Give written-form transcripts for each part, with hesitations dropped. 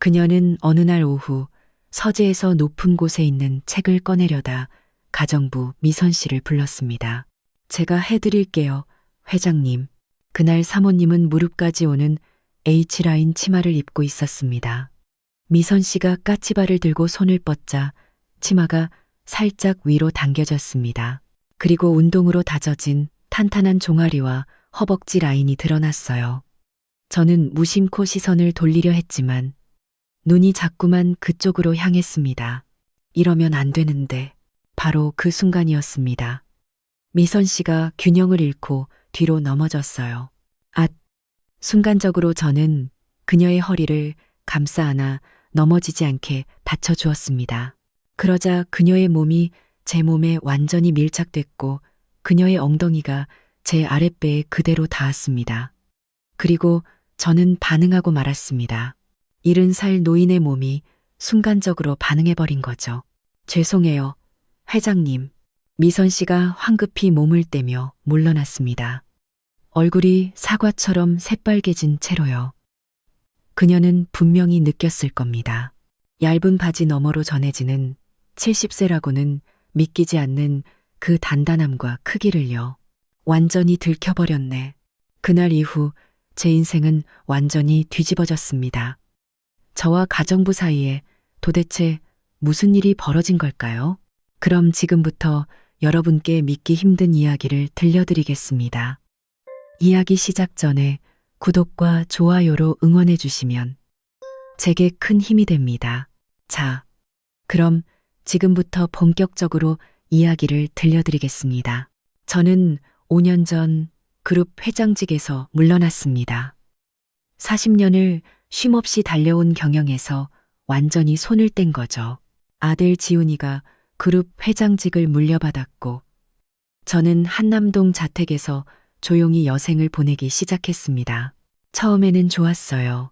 그녀는 어느 날 오후 서재에서 높은 곳에 있는 책을 꺼내려다 가정부 미선 씨를 불렀습니다. 제가 해드릴게요, 회장님. 그날 사모님은 무릎까지 오는 H라인 치마를 입고 있었습니다. 미선 씨가 까치발을 들고 손을 뻗자 치마가 살짝 위로 당겨졌습니다. 그리고 운동으로 다져진 탄탄한 종아리와 허벅지 라인이 드러났어요. 저는 무심코 시선을 돌리려 했지만 눈이 자꾸만 그쪽으로 향했습니다. 이러면 안 되는데 바로 그 순간이었습니다. 미선 씨가 균형을 잃고 뒤로 넘어졌어요. 순간적으로 저는 그녀의 허리를 감싸 안아 넘어지지 않게 받쳐주었습니다. 그러자 그녀의 몸이 제 몸에 완전히 밀착됐고 그녀의 엉덩이가 제 아랫배에 그대로 닿았습니다. 그리고 저는 반응하고 말았습니다. 70살 노인의 몸이 순간적으로 반응해버린 거죠. 죄송해요, 회장님. 미선 씨가 황급히 몸을 떼며 물러났습니다. 얼굴이 사과처럼 새빨개진 채로요. 그녀는 분명히 느꼈을 겁니다. 얇은 바지 너머로 전해지는 70세라고는 믿기지 않는 그 단단함과 크기를요. 완전히 들켜버렸네. 그날 이후 제 인생은 완전히 뒤집어졌습니다. 저와 가정부 사이에 도대체 무슨 일이 벌어진 걸까요? 그럼 지금부터 여러분께 믿기 힘든 이야기를 들려드리겠습니다. 이야기 시작 전에 구독과 좋아요로 응원해 주시면 제게 큰 힘이 됩니다. 자, 그럼 지금부터 본격적으로 이야기를 들려드리겠습니다. 저는 5년 전 그룹 회장직에서 물러났습니다. 40년을 쉼없이 달려온 경영에서 완전히 손을 뗀 거죠. 아들 지훈이가 그룹 회장직을 물려받았고 저는 한남동 자택에서 조용히 여생을 보내기 시작했습니다. 처음에는 좋았어요.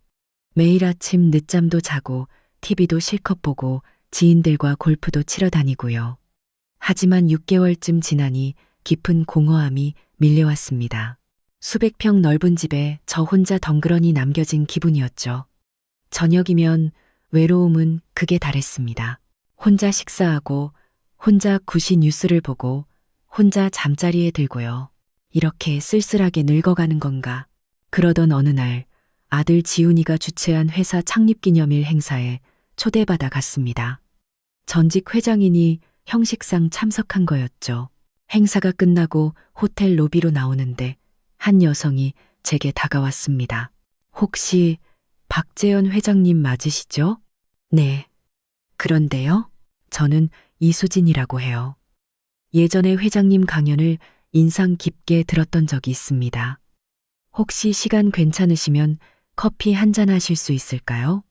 매일 아침 늦잠도 자고 TV도 실컷 보고 지인들과 골프도 치러 다니고요. 하지만 6개월쯤 지나니 깊은 공허함이 밀려왔습니다. 수백 평 넓은 집에 저 혼자 덩그러니 남겨진 기분이었죠. 저녁이면 외로움은 극에 달했습니다. 혼자 식사하고 혼자 구시 뉴스를 보고 혼자 잠자리에 들고요. 이렇게 쓸쓸하게 늙어가는 건가. 그러던 어느 날 아들 지훈이가 주최한 회사 창립기념일 행사에 초대받아 갔습니다. 전직 회장이니 형식상 참석한 거였죠. 행사가 끝나고 호텔 로비로 나오는데 한 여성이 제게 다가왔습니다. 혹시 박재현 회장님 맞으시죠? 네. 그런데요? 저는 이수진이라고 해요. 예전에 회장님 강연을 인상 깊게 들었던 적이 있습니다. 혹시 시간 괜찮으시면 커피 한잔 하실 수 있을까요?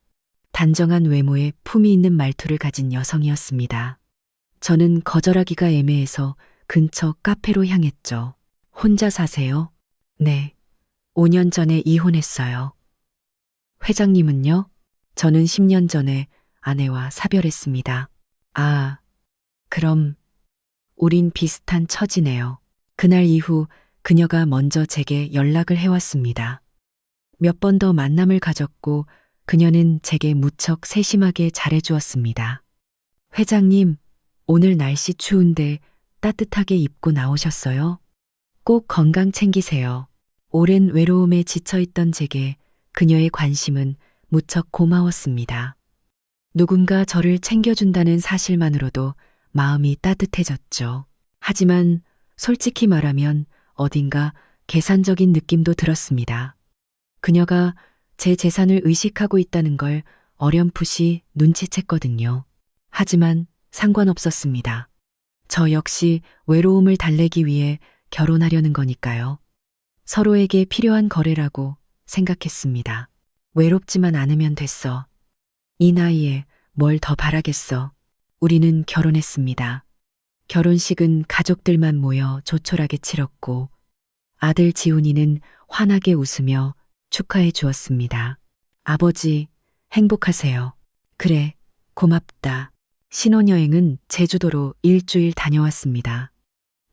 단정한 외모에 품위 있는 말투를 가진 여성이었습니다. 저는 거절하기가 애매해서 근처 카페로 향했죠. 혼자 사세요? 네. 5년 전에 이혼했어요. 회장님은요? 저는 10년 전에 아내와 사별했습니다. 아, 그럼 우린 비슷한 처지네요. 그날 이후 그녀가 먼저 제게 연락을 해왔습니다. 몇 번 더 만남을 가졌고 그녀는 제게 무척 세심하게 잘해주었습니다. 회장님, 오늘 날씨 추운데 따뜻하게 입고 나오셨어요? 꼭 건강 챙기세요. 오랜 외로움에 지쳐있던 제게 그녀의 관심은 무척 고마웠습니다. 누군가 저를 챙겨준다는 사실만으로도 마음이 따뜻해졌죠. 하지만 솔직히 말하면 어딘가 계산적인 느낌도 들었습니다. 그녀가 제 재산을 의식하고 있다는 걸 어렴풋이 눈치챘거든요. 하지만 상관없었습니다. 저 역시 외로움을 달래기 위해 결혼하려는 거니까요. 서로에게 필요한 거래라고 생각했습니다. 외롭지만 않으면 됐어. 이 나이에 뭘 더 바라겠어. 우리는 결혼했습니다. 결혼식은 가족들만 모여 조촐하게 치렀고 아들 지훈이는 환하게 웃으며 축하해 주었습니다. 아버지, 행복하세요. 그래, 고맙다. 신혼여행은 제주도로 일주일 다녀왔습니다.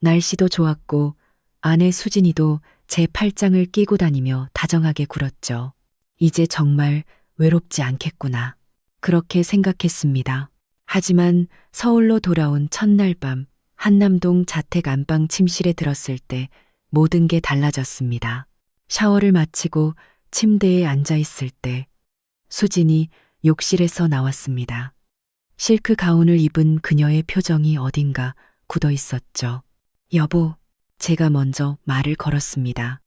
날씨도 좋았고 아내 수진이도 제 팔짱을 끼고 다니며 다정하게 굴었죠. 이제 정말 외롭지 않겠구나. 그렇게 생각했습니다. 하지만 서울로 돌아온 첫날 밤 한남동 자택 안방 침실에 들었을 때 모든 게 달라졌습니다. 샤워를 마치고 침대에 앉아 있을 때 수진이 욕실에서 나왔습니다. 실크 가운을 입은 그녀의 표정이 어딘가 굳어 있었죠. 여보, 제가 먼저 말을 걸었습니다.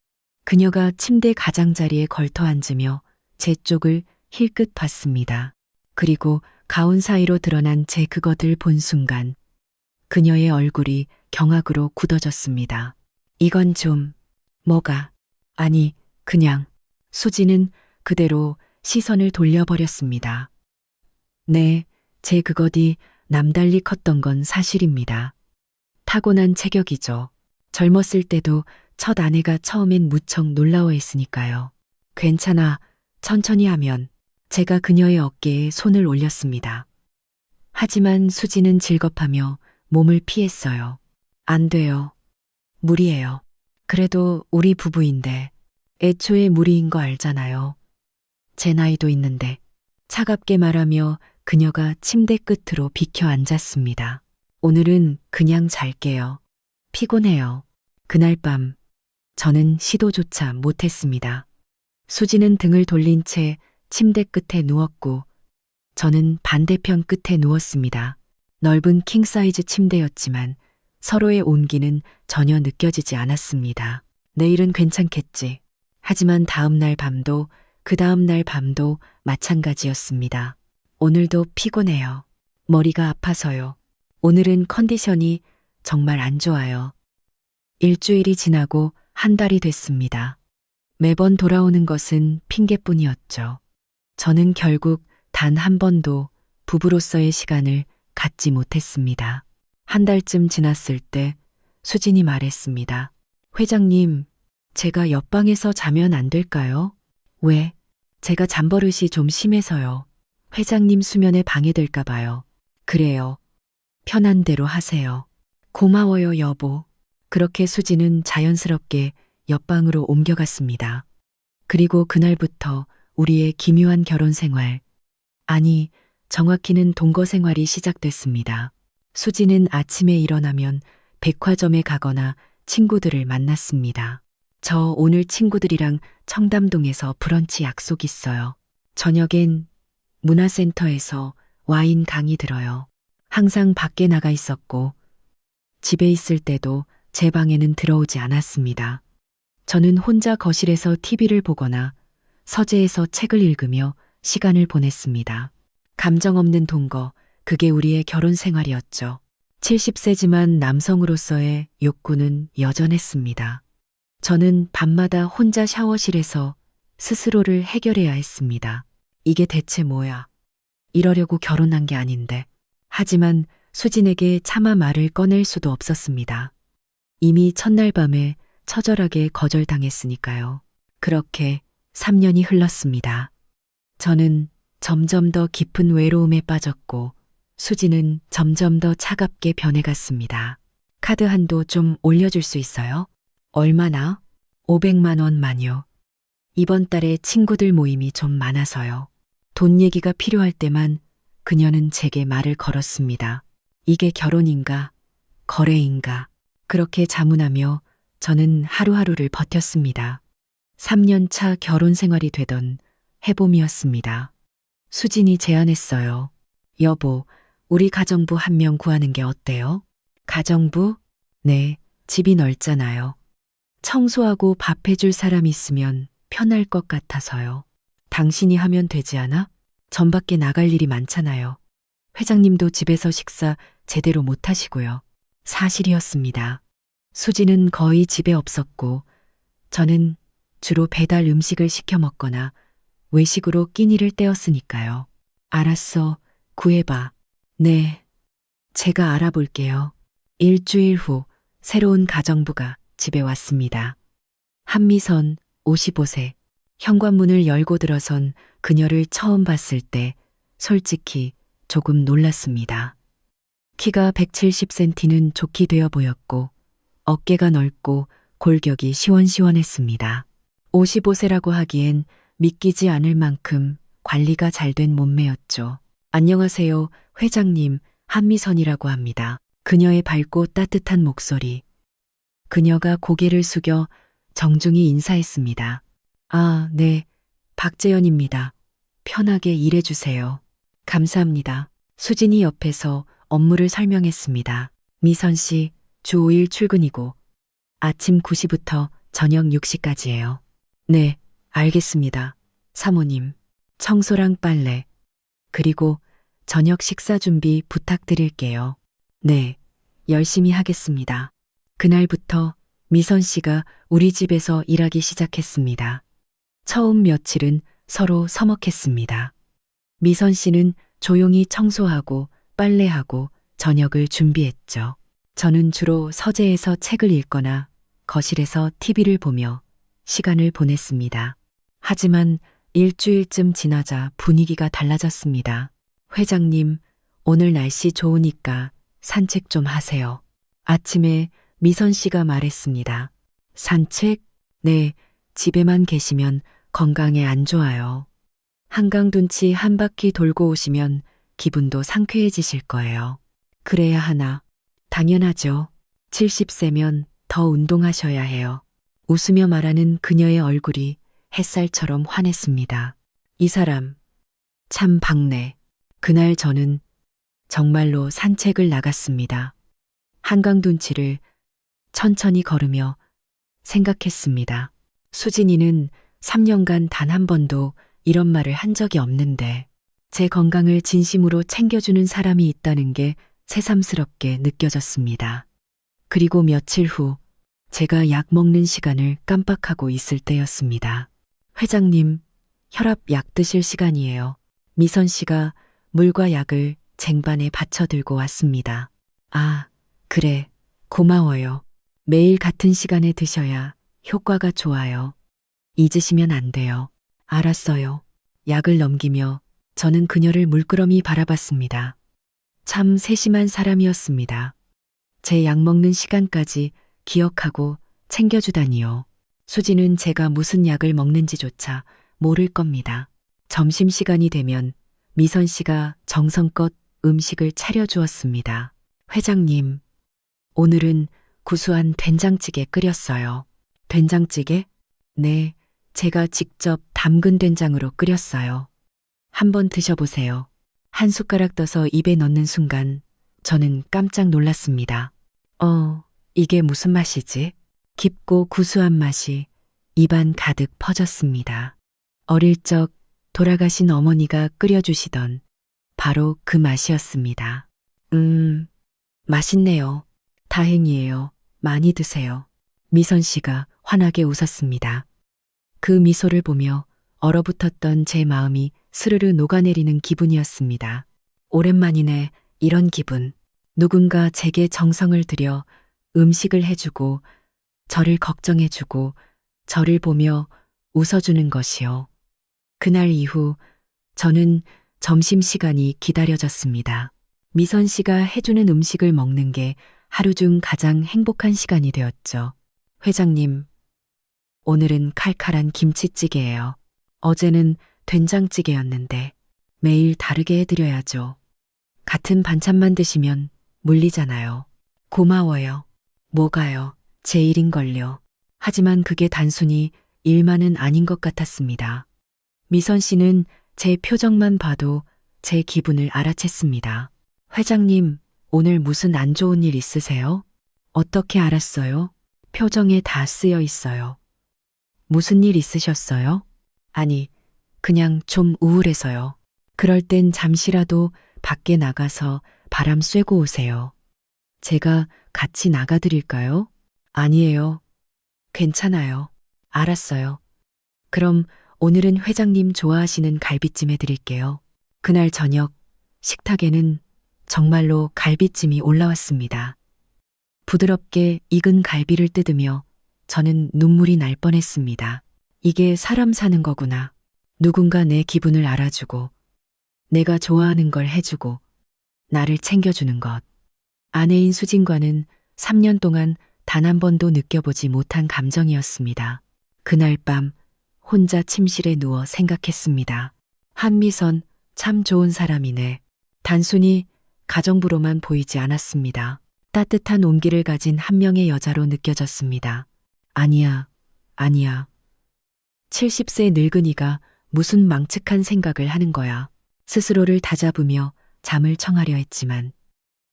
그녀가 침대 가장자리에 걸터 앉으며 제 쪽을 힐끗 봤습니다. 그리고 가운 사이로 드러난 제 그것을 본 순간 그녀의 얼굴이 경악으로 굳어졌습니다. 이건 좀, 뭐가, 아니, 그냥, 수지는 그대로 시선을 돌려버렸습니다. 네, 제 그것이 남달리 컸던 건 사실입니다. 타고난 체격이죠. 젊었을 때도 첫 아내가 처음엔 무척 놀라워했으니까요. 괜찮아, 천천히 하면 제가 그녀의 어깨에 손을 올렸습니다. 하지만 수지는 질겁하며 몸을 피했어요. 안 돼요. 무리예요. 그래도 우리 부부인데 애초에 무리인 거 알잖아요. 제 나이도 있는데 차갑게 말하며 그녀가 침대 끝으로 비켜 앉았습니다. 오늘은 그냥 잘게요. 피곤해요. 그날 밤 저는 시도조차 못했습니다. 수지는 등을 돌린 채 침대 끝에 누웠고 저는 반대편 끝에 누웠습니다. 넓은 킹사이즈 침대였지만 서로의 온기는 전혀 느껴지지 않았습니다. 내일은 괜찮겠지. 하지만 다음날 밤도 그 다음날 밤도 마찬가지였습니다. 오늘도 피곤해요. 머리가 아파서요. 오늘은 컨디션이 정말 안 좋아요. 일주일이 지나고 한 달이 됐습니다. 매번 돌아오는 것은 핑계뿐이었죠. 저는 결국 단 한 번도 부부로서의 시간을 갖지 못했습니다. 한 달쯤 지났을 때 수진이 말했습니다. 회장님, 제가 옆방에서 자면 안 될까요? 왜? 제가 잠버릇이 좀 심해서요. 회장님 수면에 방해될까 봐요. 그래요. 편한 대로 하세요. 고마워요, 여보. 그렇게 수지는 자연스럽게 옆방으로 옮겨갔습니다. 그리고 그날부터 우리의 기묘한 결혼 생활, 아니, 정확히는 동거 생활이 시작됐습니다. 수지는 아침에 일어나면 백화점에 가거나 친구들을 만났습니다. 저 오늘 친구들이랑 청담동에서 브런치 약속 있어요. 저녁엔 문화센터에서 와인 강의 들어요. 항상 밖에 나가 있었고 집에 있을 때도 제 방에는 들어오지 않았습니다. 저는 혼자 거실에서 TV를 보거나 서재에서 책을 읽으며 시간을 보냈습니다. 감정 없는 동거, 그게 우리의 결혼 생활이었죠. 70세지만 남성으로서의 욕구는 여전했습니다. 저는 밤마다 혼자 샤워실에서 스스로를 해결해야 했습니다. 이게 대체 뭐야? 이러려고 결혼한 게 아닌데. 하지만 수진에게 차마 말을 꺼낼 수도 없었습니다. 이미 첫날 밤에 처절하게 거절당했으니까요. 그렇게 3년이 흘렀습니다. 저는 점점 더 깊은 외로움에 빠졌고 수지는 점점 더 차갑게 변해갔습니다. 카드 한도 좀 올려줄 수 있어요? 얼마나? 500만 원만요. 이번 달에 친구들 모임이 좀 많아서요. 돈 얘기가 필요할 때만 그녀는 제게 말을 걸었습니다. 이게 결혼인가? 거래인가? 그렇게 자문하며 저는 하루하루를 버텼습니다. 3년 차 결혼 생활이 되던 해봄이었습니다. 수진이 제안했어요. 여보, 우리 가정부 한 명 구하는 게 어때요? 가정부? 네, 집이 넓잖아요. 청소하고 밥 해줄 사람 있으면 편할 것 같아서요. 당신이 하면 되지 않아? 전 밖에 나갈 일이 많잖아요. 회장님도 집에서 식사 제대로 못 하시고요. 사실이었습니다. 수지는 거의 집에 없었고 저는 주로 배달 음식을 시켜 먹거나 외식으로 끼니를 때웠으니까요. 알았어, 구해봐. 네, 제가 알아볼게요. 일주일 후 새로운 가정부가 집에 왔습니다. 한미선 55세. 현관문을 열고 들어선 그녀를 처음 봤을 때 솔직히 조금 놀랐습니다. 키가 170cm는 좋게 되어 보였고 어깨가 넓고 골격이 시원시원했습니다. 55세라고 하기엔 믿기지 않을 만큼 관리가 잘 된 몸매였죠. 안녕하세요, 회장님. 한미선이라고 합니다. 그녀의 밝고 따뜻한 목소리. 그녀가 고개를 숙여 정중히 인사했습니다. 아, 네. 박재현입니다. 편하게 일해주세요. 감사합니다. 수진이 옆에서 업무를 설명했습니다. 미선 씨, 주 5일 출근이고 아침 9시부터 저녁 6시까지예요. 네, 알겠습니다. 사모님, 청소랑 빨래, 그리고 저녁 식사 준비 부탁드릴게요. 네, 열심히 하겠습니다. 그날부터 미선 씨가 우리 집에서 일하기 시작했습니다. 처음 며칠은 서로 서먹했습니다. 미선 씨는 조용히 청소하고 빨래하고 저녁을 준비했죠. 저는 주로 서재에서 책을 읽거나 거실에서 TV를 보며 시간을 보냈습니다. 하지만 일주일쯤 지나자 분위기가 달라졌습니다. 회장님, 오늘 날씨 좋으니까 산책 좀 하세요. 아침에 미선 씨가 말했습니다. 산책? 네, 집에만 계시면 건강에 안 좋아요. 한강둔치 한 바퀴 돌고 오시면 기분도 상쾌해지실 거예요. 그래야 하나? 당연하죠. 70세면 더 운동하셔야 해요. 웃으며 말하는 그녀의 얼굴이 햇살처럼 환했습니다. 이 사람, 참 밝네. 그날 저는 정말로 산책을 나갔습니다. 한강둔치를 천천히 걸으며 생각했습니다. 수진이는 3년간 단 한 번도 이런 말을 한 적이 없는데 제 건강을 진심으로 챙겨주는 사람이 있다는 게 새삼스럽게 느껴졌습니다. 그리고 며칠 후 제가 약 먹는 시간을 깜빡하고 있을 때였습니다. 회장님, 혈압 약 드실 시간이에요. 미선 씨가 물과 약을 쟁반에 받쳐 들고 왔습니다. 아, 그래. 고마워요. 매일 같은 시간에 드셔야 효과가 좋아요. 잊으시면 안 돼요. 알았어요. 약을 넘기며 저는 그녀를 물끄러미 바라봤습니다. 참 세심한 사람이었습니다. 제 약 먹는 시간까지 기억하고 챙겨주다니요. 수지는 제가 무슨 약을 먹는지조차 모를 겁니다. 점심시간이 되면 미선 씨가 정성껏 음식을 차려주었습니다. 회장님, 오늘은 구수한 된장찌개 끓였어요. 된장찌개? 네, 제가 직접 담근 된장으로 끓였어요. 한번 드셔보세요. 한 숟가락 떠서 입에 넣는 순간 저는 깜짝 놀랐습니다. 이게 무슨 맛이지? 깊고 구수한 맛이 입안 가득 퍼졌습니다. 어릴 적 돌아가신 어머니가 끓여주시던 바로 그 맛이었습니다. 맛있네요. 다행이에요. 많이 드세요. 미선 씨가 환하게 웃었습니다. 그 미소를 보며 얼어붙었던 제 마음이 스르르 녹아내리는 기분이었습니다. 오랜만이네, 이런 기분. 누군가 제게 정성을 들여 음식을 해주고, 저를 걱정해주고, 저를 보며 웃어주는 것이요. 그날 이후 저는 점심시간이 기다려졌습니다. 미선 씨가 해주는 음식을 먹는 게 하루 중 가장 행복한 시간이 되었죠. 회장님, 오늘은 칼칼한 김치찌개예요. 어제는 된장찌개였는데 매일 다르게 해드려야죠. 같은 반찬만 드시면 물리잖아요. 고마워요. 뭐가요? 제 일인걸요. 하지만 그게 단순히 일만은 아닌 것 같았습니다. 미선 씨는 제 표정만 봐도 제 기분을 알아챘습니다. 회장님, 오늘 무슨 안 좋은 일 있으세요? 어떻게 알았어요? 표정에 다 쓰여 있어요. 무슨 일 있으셨어요? 아니, 그냥 좀 우울해서요. 그럴 땐 잠시라도 밖에 나가서 바람 쐬고 오세요. 제가 같이 나가드릴까요? 아니에요. 괜찮아요. 알았어요. 그럼 오늘은 회장님 좋아하시는 갈비찜 해드릴게요. 그날 저녁 식탁에는 정말로 갈비찜이 올라왔습니다. 부드럽게 익은 갈비를 뜯으며 저는 눈물이 날 뻔했습니다. 이게 사람 사는 거구나. 누군가 내 기분을 알아주고, 내가 좋아하는 걸 해주고, 나를 챙겨주는 것. 아내인 수진과는 3년 동안 단 한 번도 느껴보지 못한 감정이었습니다. 그날 밤 혼자 침실에 누워 생각했습니다. 한미선 참 좋은 사람이네. 단순히 가정부로만 보이지 않았습니다. 따뜻한 온기를 가진 한 명의 여자로 느껴졌습니다. 아니야, 아니야. 70세 늙은이가 무슨 망측한 생각을 하는 거야. 스스로를 다잡으며 잠을 청하려 했지만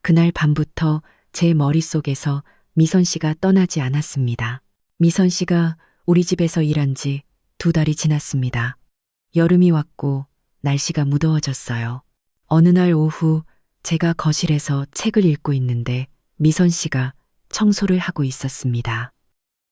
그날 밤부터 제 머릿속에서 미선 씨가 떠나지 않았습니다. 미선 씨가 우리 집에서 일한 지 2달이 지났습니다. 여름이 왔고 날씨가 무더워졌어요. 어느 날 오후 제가 거실에서 책을 읽고 있는데 미선 씨가 청소를 하고 있었습니다.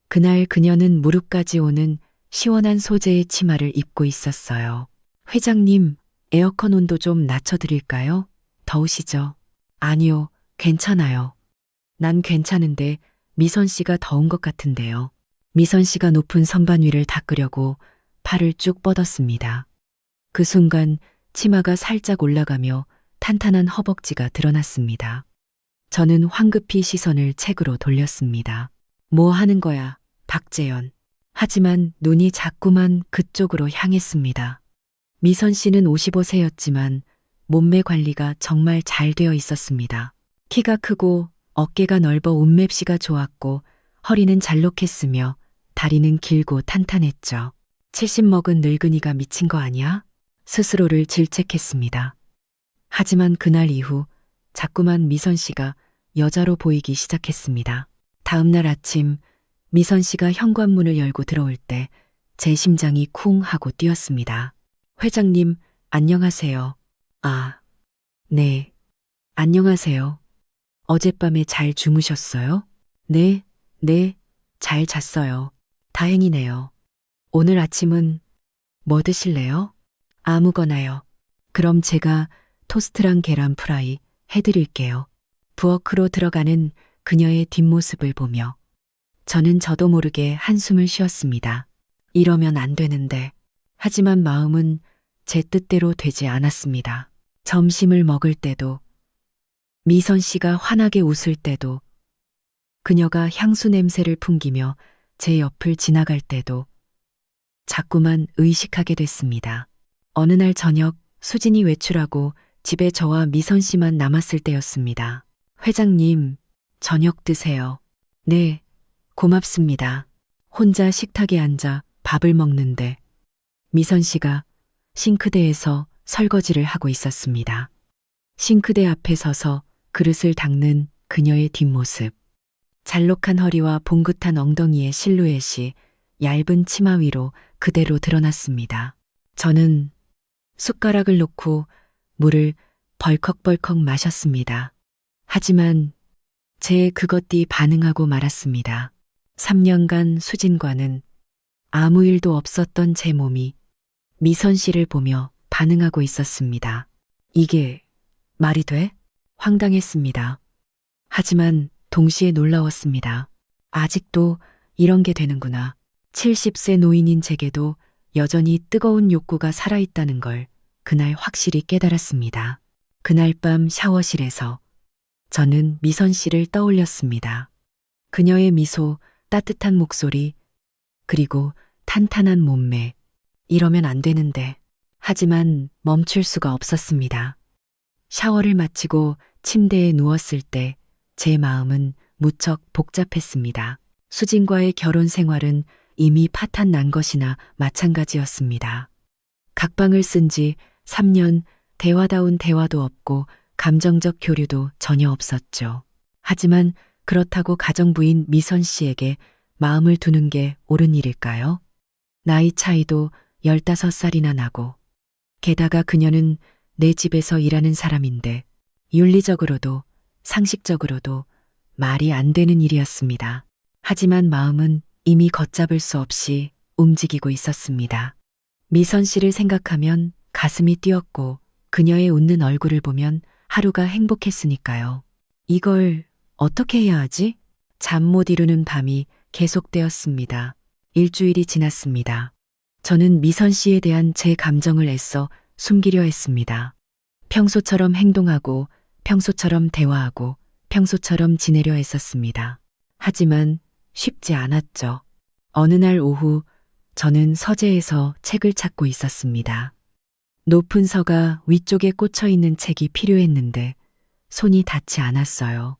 그날 그녀는 무릎까지 오는 시원한 소재의 치마를 입고 있었어요. 회장님, 에어컨 온도 좀 낮춰드릴까요? 더우시죠? 아니요, 괜찮아요. 난 괜찮은데 미선 씨가 더운 것 같은데요. 미선 씨가 높은 선반 위를 닦으려고 팔을 쭉 뻗었습니다. 그 순간 치마가 살짝 올라가며 탄탄한 허벅지가 드러났습니다. 저는 황급히 시선을 책으로 돌렸습니다. 뭐 하는 거야, 박재현. 하지만 눈이 자꾸만 그쪽으로 향했습니다. 미선 씨는 55세였지만 몸매 관리가 정말 잘 되어 있었습니다. 키가 크고 어깨가 넓어 옷맵시가 좋았고 허리는 잘록했으며 다리는 길고 탄탄했죠. 70 먹은 늙은이가 미친 거 아니야? 스스로를 질책했습니다. 하지만 그날 이후 자꾸만 미선 씨가 여자로 보이기 시작했습니다. 다음 날 아침 미선 씨가 현관문을 열고 들어올 때 제 심장이 쿵 하고 뛰었습니다. 회장님, 안녕하세요. 아, 네. 안녕하세요. 어젯밤에 잘 주무셨어요? 네, 잘 잤어요. 다행이네요. 오늘 아침은 뭐 드실래요? 아무거나요. 그럼 제가 토스트랑 계란 프라이 해드릴게요. 부엌으로 들어가는 그녀의 뒷모습을 보며 저는 저도 모르게 한숨을 쉬었습니다. 이러면 안 되는데. 하지만 마음은 제 뜻대로 되지 않았습니다. 점심을 먹을 때도, 미선 씨가 환하게 웃을 때도, 그녀가 향수 냄새를 풍기며 제 옆을 지나갈 때도 자꾸만 의식하게 됐습니다. 어느 날 저녁 수진이 외출하고 집에 저와 미선 씨만 남았을 때였습니다. 회장님, 저녁 드세요. 네, 고맙습니다. 혼자 식탁에 앉아 밥을 먹는데 미선 씨가 싱크대에서 설거지를 하고 있었습니다. 싱크대 앞에 서서 그릇을 닦는 그녀의 뒷모습. 잘록한 허리와 봉긋한 엉덩이의 실루엣이 얇은 치마 위로 그대로 드러났습니다. 저는 숟가락을 놓고 물을 벌컥벌컥 마셨습니다. 하지만 제 그것이 반응하고 말았습니다. 3년간 수진과는 아무 일도 없었던 제 몸이 미선 씨를 보며 반응하고 있었습니다. 이게 말이 돼? 황당했습니다. 하지만 동시에 놀라웠습니다. 아직도 이런 게 되는구나. 70세 노인인 제게도 여전히 뜨거운 욕구가 살아있다는 걸 그날 확실히 깨달았습니다. 그날 밤 샤워실에서 저는 미선 씨를 떠올렸습니다. 그녀의 미소, 따뜻한 목소리, 그리고 탄탄한 몸매. 이러면 안 되는데. 하지만 멈출 수가 없었습니다. 샤워를 마치고 침대에 누웠을 때 제 마음은 무척 복잡했습니다. 수진과의 결혼 생활은 이미 파탄 난 것이나 마찬가지였습니다. 각방을 쓴 지 3년, 대화다운 대화도 없고 감정적 교류도 전혀 없었죠. 하지만 그렇다고 가정부인 미선 씨에게 마음을 두는 게 옳은 일일까요? 나이 차이도 15살이나 나고, 게다가 그녀는 내 집에서 일하는 사람인데 윤리적으로도 상식적으로도 말이 안 되는 일이었습니다. 하지만 마음은 이미 걷잡을 수 없이 움직이고 있었습니다. 미선 씨를 생각하면 가슴이 뛰었고 그녀의 웃는 얼굴을 보면 하루가 행복했으니까요. 이걸 어떻게 해야 하지? 잠 못 이루는 밤이 계속되었습니다. 일주일이 지났습니다. 저는 미선 씨에 대한 제 감정을 애써 숨기려 했습니다. 평소처럼 행동하고 평소처럼 대화하고 평소처럼 지내려 했었습니다. 하지만 쉽지 않았죠. 어느 날 오후 저는 서재에서 책을 찾고 있었습니다. 높은 서가 위쪽에 꽂혀 있는 책이 필요했는데 손이 닿지 않았어요.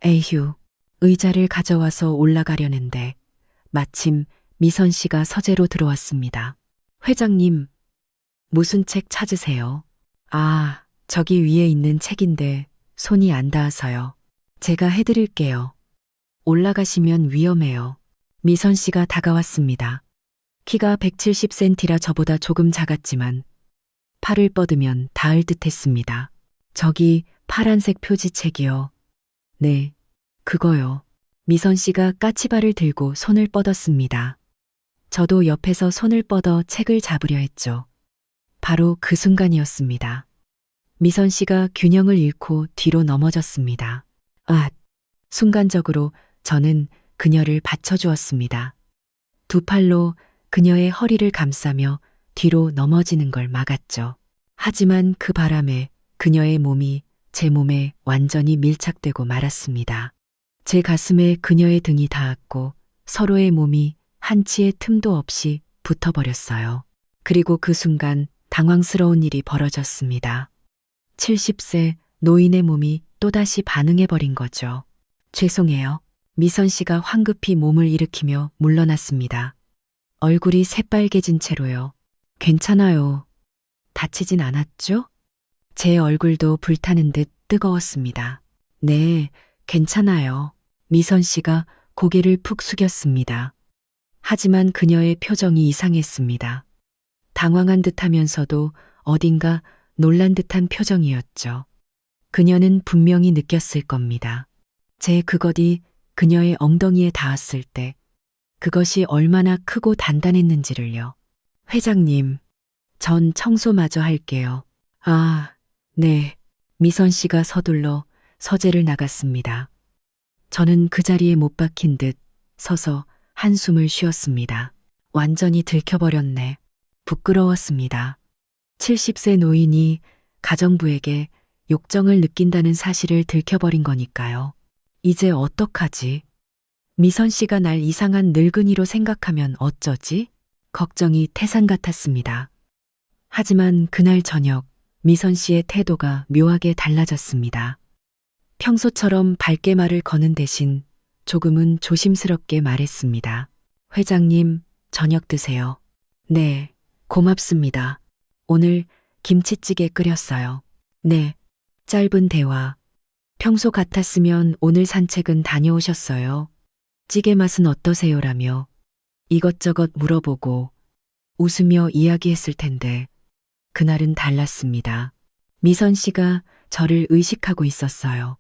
에휴, 의자를 가져와서 올라가려는데 마침 미선 씨가 서재로 들어왔습니다. 회장님, 무슨 책 찾으세요? 아, 저기 위에 있는 책인데 손이 안 닿아서요. 제가 해드릴게요. 올라가시면 위험해요. 미선 씨가 다가왔습니다. 키가 170cm라 저보다 조금 작았지만 팔을 뻗으면 닿을 듯 했습니다. 저기 파란색 표지책이요. 네, 그거요. 미선 씨가 까치발을 들고 손을 뻗었습니다. 저도 옆에서 손을 뻗어 책을 잡으려 했죠. 바로 그 순간이었습니다. 미선 씨가 균형을 잃고 뒤로 넘어졌습니다. 아, 순간적으로 저는 그녀를 받쳐주었습니다. 두 팔로 그녀의 허리를 감싸며 뒤로 넘어지는 걸 막았죠. 하지만 그 바람에 그녀의 몸이 제 몸에 완전히 밀착되고 말았습니다. 제 가슴에 그녀의 등이 닿았고 서로의 몸이 한치의 틈도 없이 붙어버렸어요. 그리고 그 순간 당황스러운 일이 벌어졌습니다. 70세 노인의 몸이 또다시 반응해버린 거죠. 죄송해요. 미선 씨가 황급히 몸을 일으키며 물러났습니다. 얼굴이 새빨개진 채로요. 괜찮아요. 다치진 않았죠? 제 얼굴도 불타는 듯 뜨거웠습니다. 네, 괜찮아요. 미선 씨가 고개를 푹 숙였습니다. 하지만 그녀의 표정이 이상했습니다. 당황한 듯 하면서도 어딘가 놀란 듯한 표정이었죠. 그녀는 분명히 느꼈을 겁니다. 제 그것이 그녀의 엉덩이에 닿았을 때 그것이 얼마나 크고 단단했는지를요. 회장님, 전 청소마저 할게요. 아, 네. 미선 씨가 서둘러 서재를 나갔습니다. 저는 그 자리에 못 박힌 듯 서서 한숨을 쉬었습니다. 완전히 들켜버렸네. 부끄러웠습니다. 70세 노인이 가정부에게 욕정을 느낀다는 사실을 들켜버린 거니까요. 이제 어떡하지? 미선 씨가 날 이상한 늙은이로 생각하면 어쩌지? 걱정이 태산 같았습니다. 하지만 그날 저녁 미선 씨의 태도가 묘하게 달라졌습니다. 평소처럼 밝게 말을 거는 대신 조금은 조심스럽게 말했습니다. 회장님, 저녁 드세요. 네, 고맙습니다. 오늘 김치찌개 끓였어요. 네, 짧은 대화. 평소 같았으면 오늘 산책은 다녀오셨어요. 찌개 맛은 어떠세요라며 이것저것 물어보고 웃으며 이야기했을 텐데 그날은 달랐습니다. 미선 씨가 저를 의식하고 있었어요.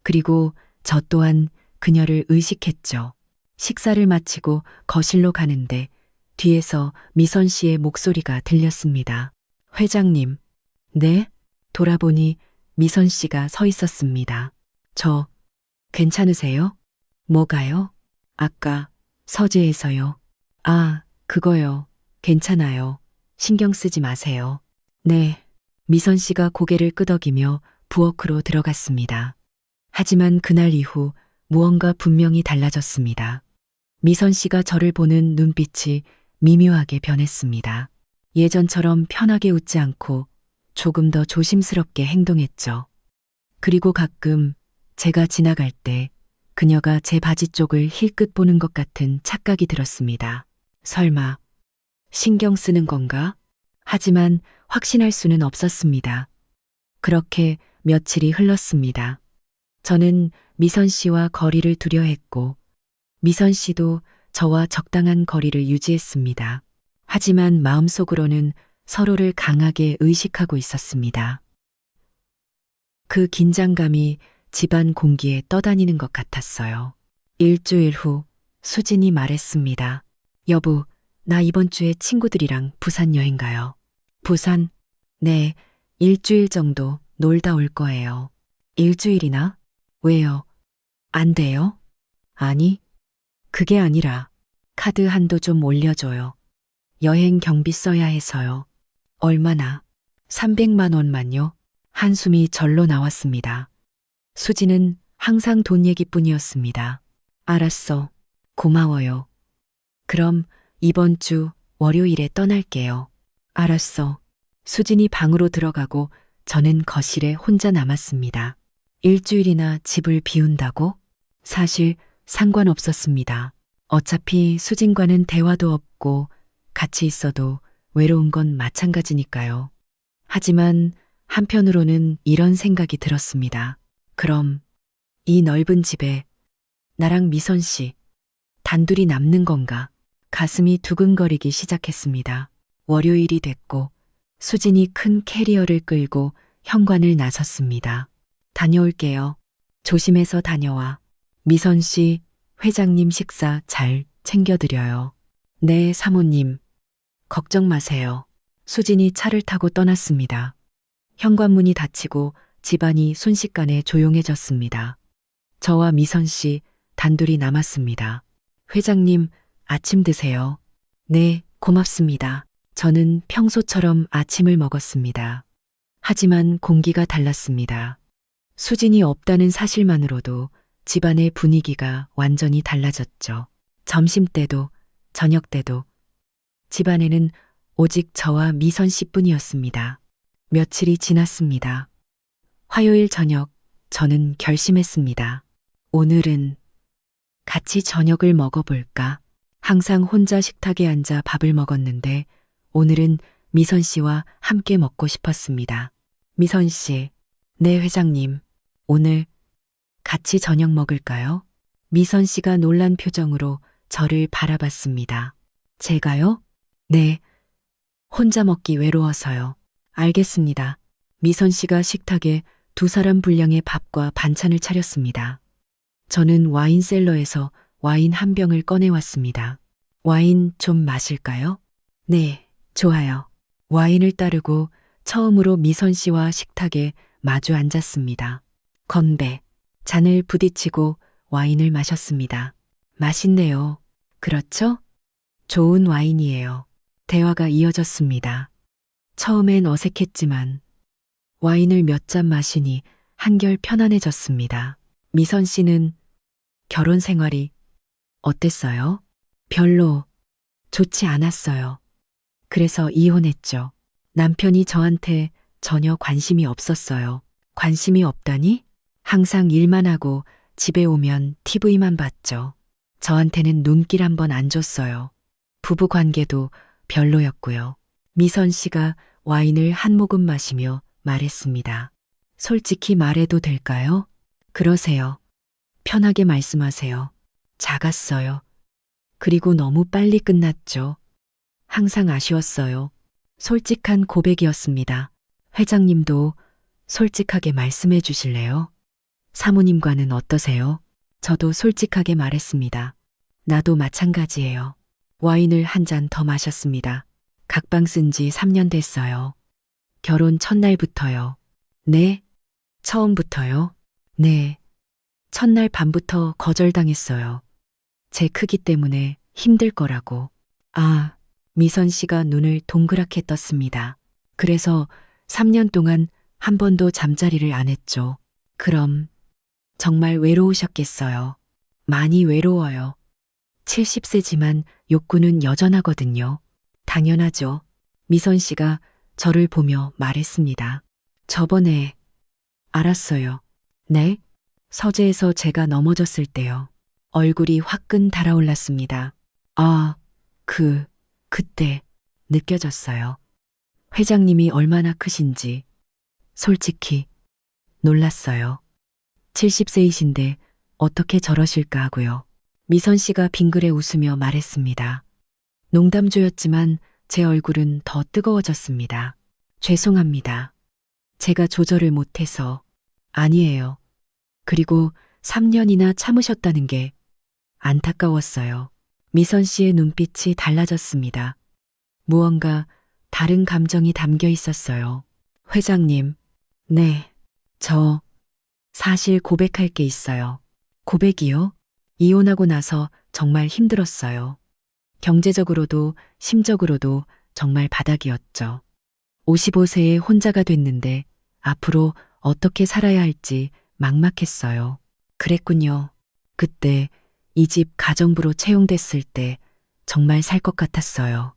그리고 저 또한 그녀를 의식했죠. 식사를 마치고 거실로 가는데 뒤에서 미선 씨의 목소리가 들렸습니다. 회장님. 네? 돌아보니 미선 씨가 서 있었습니다. 저, 괜찮으세요? 뭐가요? 아까 서재에서요. 아, 그거요. 괜찮아요. 신경 쓰지 마세요. 네. 미선 씨가 고개를 끄덕이며 부엌으로 들어갔습니다. 하지만 그날 이후 무언가 분명히 달라졌습니다. 미선 씨가 저를 보는 눈빛이 미묘하게 변했습니다. 예전처럼 편하게 웃지 않고 조금 더 조심스럽게 행동했죠. 그리고 가끔 제가 지나갈 때 그녀가 제 바지 쪽을 힐끗 보는 것 같은 착각이 들었습니다. 설마 신경 쓰는 건가? 하지만 확신할 수는 없었습니다. 그렇게 며칠이 흘렀습니다. 저는 미선 씨와 거리를 두려 했고 미선 씨도 저와 적당한 거리를 유지했습니다. 하지만 마음속으로는 서로를 강하게 의식하고 있었습니다. 그 긴장감이 집안 공기에 떠다니는 것 같았어요. 일주일 후 수진이 말했습니다. 여보, 나 이번 주에 친구들이랑 부산 여행 가요. 부산? 네, 일주일 정도 놀다 올 거예요. 일주일이나? 왜요? 안 돼요? 아니, 그게 아니라 카드 한도 좀 올려줘요. 여행 경비 써야 해서요. 얼마나? 300만 원만요. 한숨이 절로 나왔습니다. 수지는 항상 돈 얘기뿐이었습니다. 알았어. 고마워요. 그럼 이번 주 월요일에 떠날게요. 알았어. 수진이 방으로 들어가고 저는 거실에 혼자 남았습니다. 일주일이나 집을 비운다고? 사실 상관없었습니다. 어차피 수진과는 대화도 없고 같이 있어도 외로운 건 마찬가지니까요. 하지만 한편으로는 이런 생각이 들었습니다. 그럼 이 넓은 집에 나랑 미선 씨 단둘이 남는 건가? 가슴이 두근거리기 시작했습니다. 월요일이 됐고 수진이 큰 캐리어를 끌고 현관을 나섰습니다. 다녀올게요. 조심해서 다녀와. 미선 씨, 회장님 식사 잘 챙겨드려요. 네, 사모님. 걱정 마세요. 수진이 차를 타고 떠났습니다. 현관문이 닫히고 집안이 순식간에 조용해졌습니다. 저와 미선 씨 단둘이 남았습니다. 회장님, 아침 드세요. 네, 고맙습니다. 저는 평소처럼 아침을 먹었습니다. 하지만 공기가 달랐습니다. 수진이 없다는 사실만으로도 집안의 분위기가 완전히 달라졌죠. 점심때도 저녁때도 집안에는 오직 저와 미선 씨뿐이었습니다. 며칠이 지났습니다. 화요일 저녁 저는 결심했습니다. 오늘은 같이 저녁을 먹어볼까? 항상 혼자 식탁에 앉아 밥을 먹었는데 오늘은 미선 씨와 함께 먹고 싶었습니다. 미선 씨, 네 회장님, 오늘 같이 저녁 먹을까요? 미선 씨가 놀란 표정으로 저를 바라봤습니다. 제가요? 네, 혼자 먹기 외로워서요. 알겠습니다. 미선 씨가 식탁에 두 사람 분량의 밥과 반찬을 차렸습니다. 저는 와인셀러에서 와인 한 병을 꺼내왔습니다. 와인 좀 마실까요? 네, 좋아요. 와인을 따르고 처음으로 미선 씨와 식탁에 마주 앉았습니다. 건배, 잔을 부딪히고 와인을 마셨습니다. 맛있네요. 그렇죠? 좋은 와인이에요. 대화가 이어졌습니다. 처음엔 어색했지만 와인을 몇 잔 마시니 한결 편안해졌습니다. 미선 씨는 결혼 생활이 어땠어요? 별로 좋지 않았어요. 그래서 이혼했죠. 남편이 저한테 전혀 관심이 없었어요. 관심이 없다니? 항상 일만 하고 집에 오면 TV만 봤죠. 저한테는 눈길 한번 안 줬어요. 부부 관계도 별로였고요. 미선 씨가 와인을 한 모금 마시며 말했습니다. 솔직히 말해도 될까요? 그러세요. 편하게 말씀하세요. 작았어요. 그리고 너무 빨리 끝났죠. 항상 아쉬웠어요. 솔직한 고백이었습니다. 회장님도 솔직하게 말씀해 주실래요? 사모님과는 어떠세요? 저도 솔직하게 말했습니다. 나도 마찬가지예요. 와인을 한 잔 더 마셨습니다. 각방 쓴 지 3년 됐어요. 결혼 첫날부터요. 네? 처음부터요? 네. 첫날 밤부터 거절당했어요. 제 크기 때문에 힘들 거라고. 아, 미선 씨가 눈을 동그랗게 떴습니다. 그래서 3년 동안 한 번도 잠자리를 안 했죠. 그럼 정말 외로우셨겠어요. 많이 외로워요. 70세지만 욕구는 여전하거든요. 당연하죠. 미선 씨가 저를 보며 말했습니다. 저번에 알았어요. 네? 서재에서 제가 넘어졌을 때요. 얼굴이 화끈 달아올랐습니다. 아, 그때 느껴졌어요. 회장님이 얼마나 크신지 솔직히 놀랐어요. 70세이신데 어떻게 저러실까 하고요. 미선 씨가 빙그레 웃으며 말했습니다. 농담조였지만 제 얼굴은 더 뜨거워졌습니다. 죄송합니다. 제가 조절을 못해서. 아니에요. 그리고 3년이나 참으셨다는 게 안타까웠어요. 미선 씨의 눈빛이 달라졌습니다. 무언가 다른 감정이 담겨 있었어요. 회장님, 네, 저 사실 고백할 게 있어요. 고백이요? 이혼하고 나서 정말 힘들었어요. 경제적으로도 심적으로도 정말 바닥이었죠. 55세에 혼자가 됐는데 앞으로 어떻게 살아야 할지 막막했어요. 그랬군요. 그때 이 집 가정부로 채용됐을 때 정말 살 것 같았어요.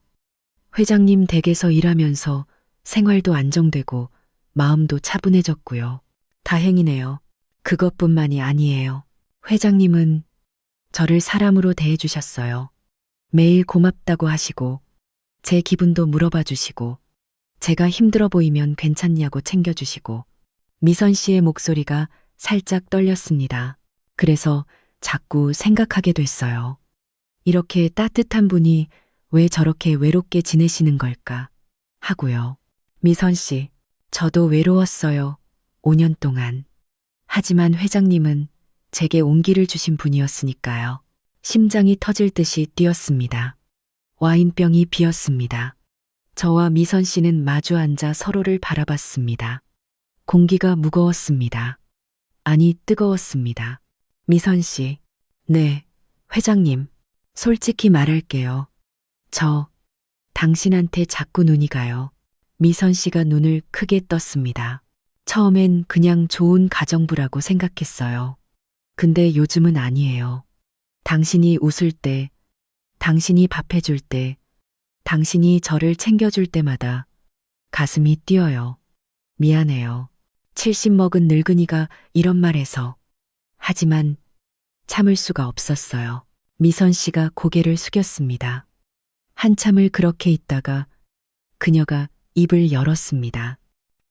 회장님 댁에서 일하면서 생활도 안정되고 마음도 차분해졌고요. 다행이네요. 그것뿐만이 아니에요. 회장님은 저를 사람으로 대해주셨어요. 매일 고맙다고 하시고 제 기분도 물어봐 주시고 제가 힘들어 보이면 괜찮냐고 챙겨주시고 미선 씨의 목소리가 살짝 떨렸습니다. 그래서 자꾸 생각하게 됐어요. 이렇게 따뜻한 분이 왜 저렇게 외롭게 지내시는 걸까 하고요. 미선 씨, 저도 외로웠어요. 5년 동안. 하지만 회장님은 제게 온기를 주신 분이었으니까요. 심장이 터질 듯이 뛰었습니다. 와인병이 비었습니다. 저와 미선 씨는 마주 앉아 서로를 바라봤습니다. 공기가 무거웠습니다. 아니, 뜨거웠습니다. 미선 씨, 네, 회장님, 솔직히 말할게요. 저, 당신한테 자꾸 눈이 가요. 미선 씨가 눈을 크게 떴습니다. 처음엔 그냥 좋은 가정부라고 생각했어요. 근데 요즘은 아니에요. 당신이 웃을 때, 당신이 밥해줄 때, 당신이 저를 챙겨줄 때마다 가슴이 뛰어요. 미안해요. 70 먹은 늙은이가 이런 말 해서. 하지만 참을 수가 없었어요. 미선 씨가 고개를 숙였습니다. 한참을 그렇게 있다가 그녀가 입을 열었습니다.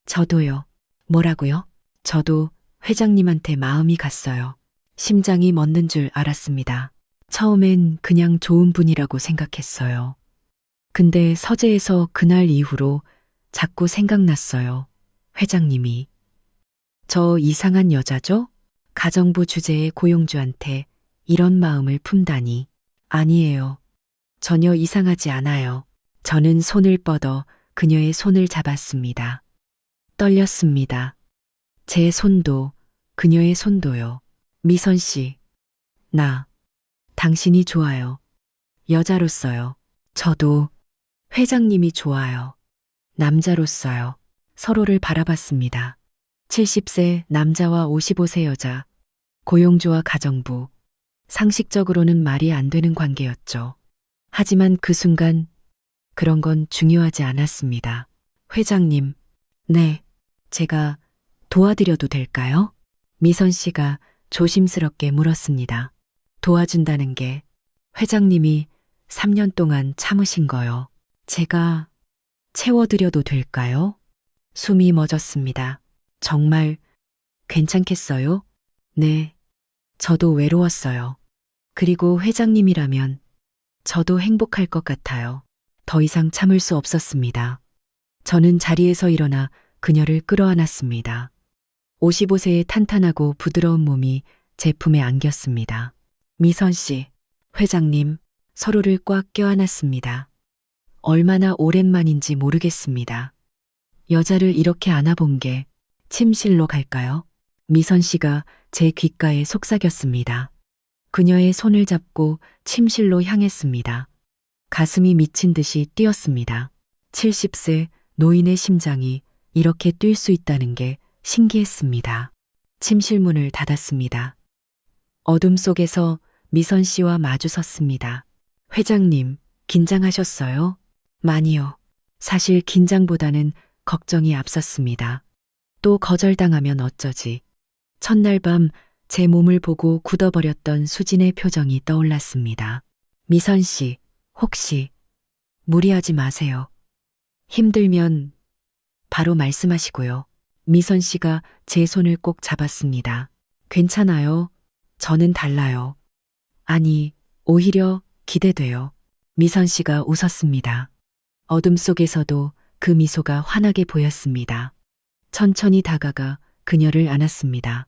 저도요. 뭐라고요? 저도 회장님한테 마음이 갔어요. 심장이 멎는 줄 알았습니다. 처음엔 그냥 좋은 분이라고 생각했어요. 근데 서재에서 그날 이후로 자꾸 생각났어요. 회장님이. 저 이상한 여자죠? 가정부 주제의 고용주한테 이런 마음을 품다니. 아니에요. 전혀 이상하지 않아요. 저는 손을 뻗어 그녀의 손을 잡았습니다. 떨렸습니다. 제 손도, 그녀의 손도요. 미선 씨, 당신이 좋아요. 여자로서요. 저도 회장님이 좋아요. 남자로서요. 서로를 바라봤습니다. 70세 남자와 55세 여자, 고용주와 가정부. 상식적으로는 말이 안 되는 관계였죠. 하지만 그 순간 그런 건 중요하지 않았습니다. 회장님, 네, 제가 도와드려도 될까요? 미선 씨가 조심스럽게 물었습니다. 도와준다는 게 회장님이 3년 동안 참으신 거요. 제가 채워드려도 될까요? 숨이 멎었습니다. 정말 괜찮겠어요? 네, 저도 외로웠어요. 그리고 회장님이라면 저도 행복할 것 같아요. 더 이상 참을 수 없었습니다. 저는 자리에서 일어나 그녀를 끌어안았습니다. 55세의 탄탄하고 부드러운 몸이 제 품에 안겼습니다. 미선 씨, 회장님, 서로를 꽉 껴안았습니다. 얼마나 오랜만인지 모르겠습니다. 여자를 이렇게 안아본 게 침실로 갈까요? 미선 씨가 제 귓가에 속삭였습니다. 그녀의 손을 잡고 침실로 향했습니다. 가슴이 미친 듯이 뛰었습니다. 70세 노인의 심장이 이렇게 뛸 수 있다는 게 신기했습니다. 침실 문을 닫았습니다. 어둠 속에서 미선 씨와 마주 섰습니다. 회장님, 긴장하셨어요? 많이요. 사실 긴장보다는 걱정이 앞섰습니다. 또 거절당하면 어쩌지. 첫날 밤 제 몸을 보고 굳어버렸던 수진의 표정이 떠올랐습니다. 미선 씨, 혹시 무리하지 마세요. 힘들면 바로 말씀하시고요. 미선 씨가 제 손을 꼭 잡았습니다. 괜찮아요. 저는 달라요. 아니, 오히려 기대돼요. 미선 씨가 웃었습니다. 어둠 속에서도 그 미소가 환하게 보였습니다. 천천히 다가가 그녀를 안았습니다.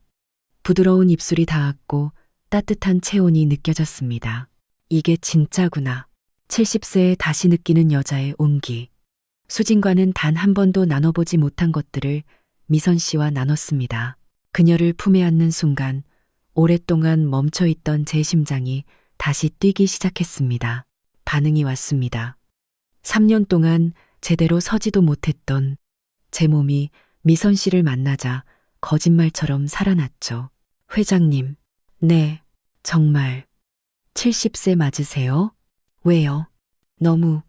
부드러운 입술이 닿았고 따뜻한 체온이 느껴졌습니다. 이게 진짜구나. 70세에 다시 느끼는 여자의 온기. 수진과는 단 한 번도 나눠보지 못한 것들을 미선 씨와 나눴습니다. 그녀를 품에 안는 순간 오랫동안 멈춰있던 제 심장이 다시 뛰기 시작했습니다. 반응이 왔습니다. 3년 동안 제대로 서지도 못했던 제 몸이 미선 씨를 만나자 거짓말처럼 살아났죠. 회장님, 네, 정말 70세 맞으세요? 왜요? 너무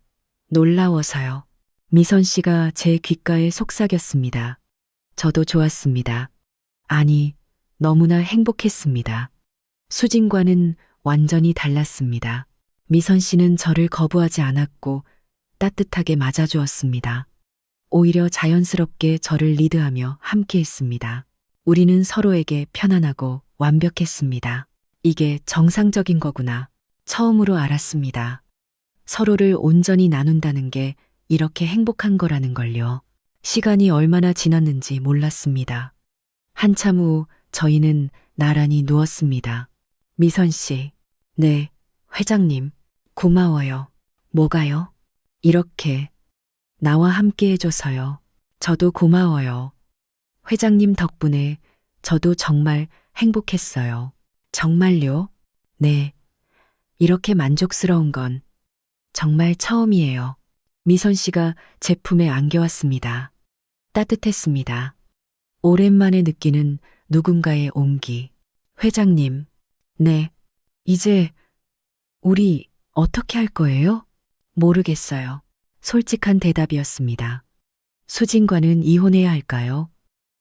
놀라워서요. 미선 씨가 제 귓가에 속삭였습니다. 저도 좋았습니다. 아니, 너무나 행복했습니다. 수진과는 완전히 달랐습니다. 미선 씨는 저를 거부하지 않았고 따뜻하게 맞아주었습니다. 오히려 자연스럽게 저를 리드하며 함께했습니다. 우리는 서로에게 편안하고 완벽했습니다. 이게 정상적인 거구나. 처음으로 알았습니다. 서로를 온전히 나눈다는 게 이렇게 행복한 거라는 걸요. 시간이 얼마나 지났는지 몰랐습니다. 한참 후 저희는 나란히 누웠습니다. 미선 씨, 네, 회장님, 고마워요. 뭐가요? 이렇게 나와 함께 해줘서요. 저도 고마워요. 회장님 덕분에 저도 정말 행복했어요. 정말요? 네, 이렇게 만족스러운 건 정말 처음이에요. 미선 씨가 제품에 안겨왔습니다. 따뜻했습니다. 오랜만에 느끼는 누군가의 온기. 회장님, 네, 이제 우리 어떻게 할 거예요? 모르겠어요. 솔직한 대답이었습니다. 수진과는 이혼해야 할까요?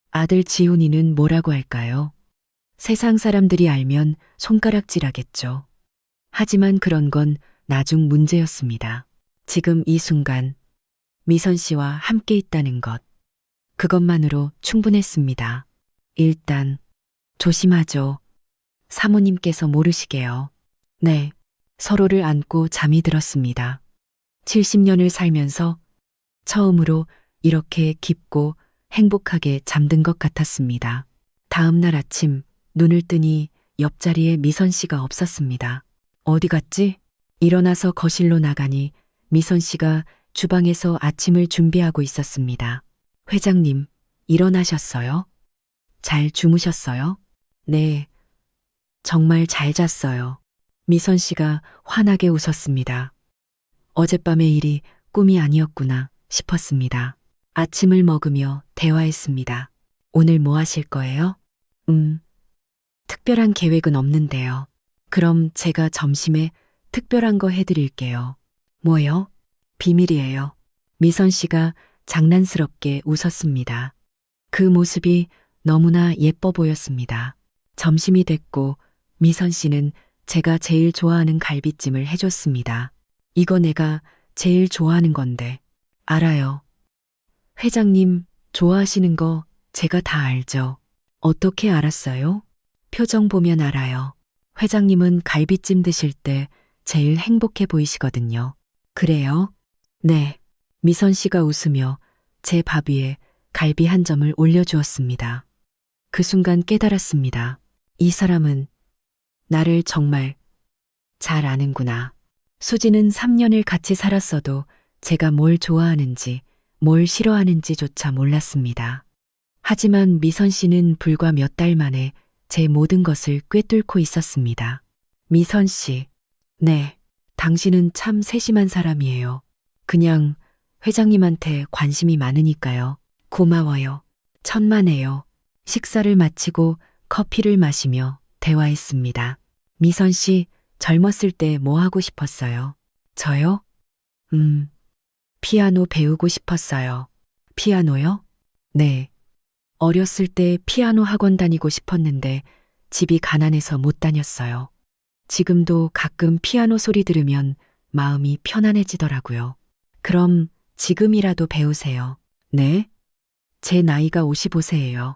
아들 지훈이는 뭐라고 할까요? 세상 사람들이 알면 손가락질하겠죠. 하지만 그런 건 나중 문제였습니다. 지금 이 순간 미선 씨와 함께 있다는 것. 그것만으로 충분했습니다. 일단 조심하죠. 사모님께서 모르시게요. 네, 서로를 안고 잠이 들었습니다. 70년을 살면서 처음으로 이렇게 깊고 행복하게 잠든 것 같았습니다. 다음 날 아침 눈을 뜨니 옆자리에 미선 씨가 없었습니다. 어디 갔지? 일어나서 거실로 나가니 미선 씨가 주방에서 아침을 준비하고 있었습니다. 회장님, 일어나셨어요? 잘 주무셨어요? 네, 정말 잘 잤어요. 미선 씨가 환하게 웃었습니다. 어젯밤의 일이 꿈이 아니었구나 싶었습니다. 아침을 먹으며 대화했습니다. 오늘 뭐 하실 거예요? 특별한 계획은 없는데요. 그럼 제가 점심에 특별한 거 해드릴게요. 뭐요? 비밀이에요. 미선 씨가 장난스럽게 웃었습니다. 그 모습이 너무나 예뻐 보였습니다. 점심이 됐고 미선 씨는 제가 제일 좋아하는 갈비찜을 해줬습니다. 이거 내가 제일 좋아하는 건데. 알아요. 회장님 좋아하시는 거 제가 다 알죠. 어떻게 알았어요? 표정 보면 알아요. 회장님은 갈비찜 드실 때 제일 행복해 보이시거든요. 그래요? 네. 미선 씨가 웃으며 제 밥 위에 갈비 한 점을 올려주었습니다. 그 순간 깨달았습니다. 이 사람은 나를 정말 잘 아는구나. 수지는 3년을 같이 살았어도 제가 뭘 좋아하는지, 뭘 싫어하는지조차 몰랐습니다. 하지만 미선 씨는 불과 몇 달 만에 제 모든 것을 꿰뚫고 있었습니다. 미선 씨, 네, 당신은 참 세심한 사람이에요. 그냥 회장님한테 관심이 많으니까요. 고마워요. 천만에요. 식사를 마치고 커피를 마시며 대화했습니다. 미선 씨, 젊었을 때 뭐 하고 싶었어요? 저요? 피아노 배우고 싶었어요. 피아노요? 네. 어렸을 때 피아노 학원 다니고 싶었는데 집이 가난해서 못 다녔어요. 지금도 가끔 피아노 소리 들으면 마음이 편안해지더라고요. 그럼 지금이라도 배우세요. 네? 제 나이가 55세예요.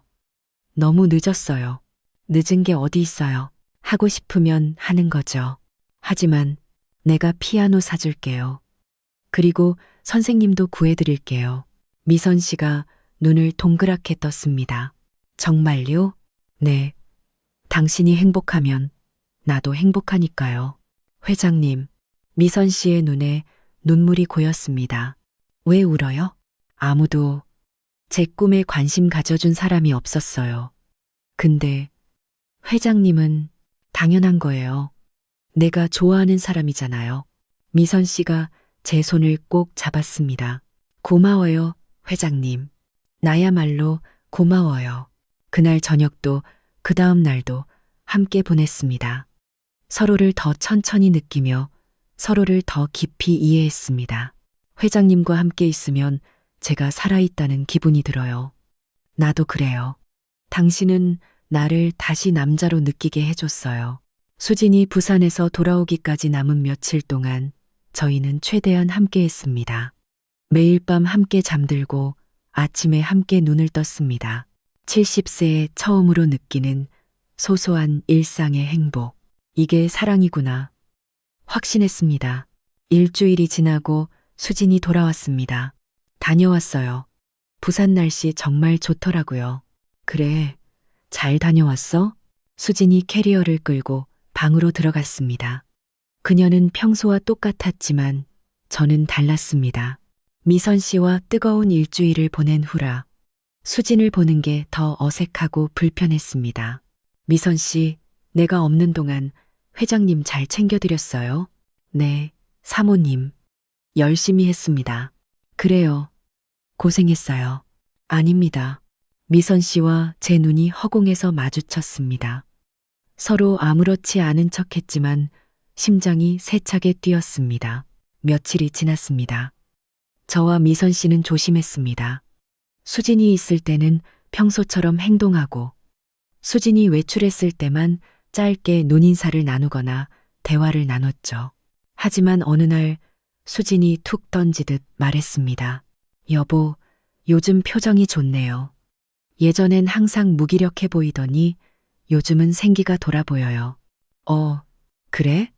너무 늦었어요. 늦은 게 어디 있어요. 하고 싶으면 하는 거죠. 하지만 내가 피아노 사줄게요. 그리고 선생님도 구해드릴게요. 미선 씨가 눈을 동그랗게 떴습니다. 정말요? 네. 당신이 행복하면 나도 행복하니까요. 회장님, 미선 씨의 눈에 눈물이 고였습니다. 왜 울어요? 아무도 제 꿈에 관심 가져준 사람이 없었어요. 근데 회장님은 당연한 거예요. 내가 좋아하는 사람이잖아요. 미선 씨가 제 손을 꼭 잡았습니다. 고마워요, 회장님. 나야말로 고마워요. 그날 저녁도 그 다음 날도 함께 보냈습니다. 서로를 더 천천히 느끼며 서로를 더 깊이 이해했습니다. 회장님과 함께 있으면 제가 살아있다는 기분이 들어요. 나도 그래요. 당신은 나를 다시 남자로 느끼게 해줬어요. 수진이 부산에서 돌아오기까지 남은 며칠 동안 저희는 최대한 함께 했습니다. 매일 밤 함께 잠들고 아침에 함께 눈을 떴습니다. 70세에 처음으로 느끼는 소소한 일상의 행복. 이게 사랑이구나. 확신했습니다. 일주일이 지나고 수진이 돌아왔습니다. 다녀왔어요. 부산 날씨 정말 좋더라고요. 그래, 잘 다녀왔어? 수진이 캐리어를 끌고 방으로 들어갔습니다. 그녀는 평소와 똑같았지만 저는 달랐습니다. 미선 씨와 뜨거운 일주일을 보낸 후라 수진을 보는 게 더 어색하고 불편했습니다. 미선 씨, 내가 없는 동안 회장님 잘 챙겨드렸어요? 네, 사모님. 열심히 했습니다. 그래요. 고생했어요. 아닙니다. 미선 씨와 제 눈이 허공에서 마주쳤습니다. 서로 아무렇지 않은 척 했지만 심장이 세차게 뛰었습니다. 며칠이 지났습니다. 저와 미선 씨는 조심했습니다. 수진이 있을 때는 평소처럼 행동하고 수진이 외출했을 때만 짧게 눈인사를 나누거나 대화를 나눴죠. 하지만 어느 날 수진이 툭 던지듯 말했습니다. 여보, 요즘 표정이 좋네요. 예전엔 항상 무기력해 보이더니 요즘은 생기가 돌아 보여요. 그래?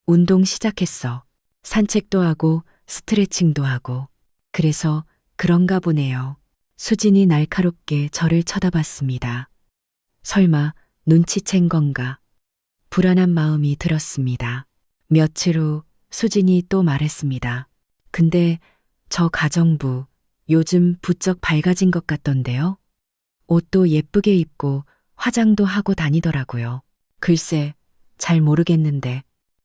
운동 시작했어. 산책도 하고 스트레칭도 하고. 그래서 그런가 보네요. 수진이 날카롭게 저를 쳐다봤습니다. 설마 눈치챈 건가? 불안한 마음이 들었습니다. 며칠 후 수진이 또 말했습니다. 근데 저 가정부 요즘 부쩍 밝아진 것 같던데요? 옷도 예쁘게 입고 화장도 하고 다니더라고요. 글쎄, 잘 모르겠는데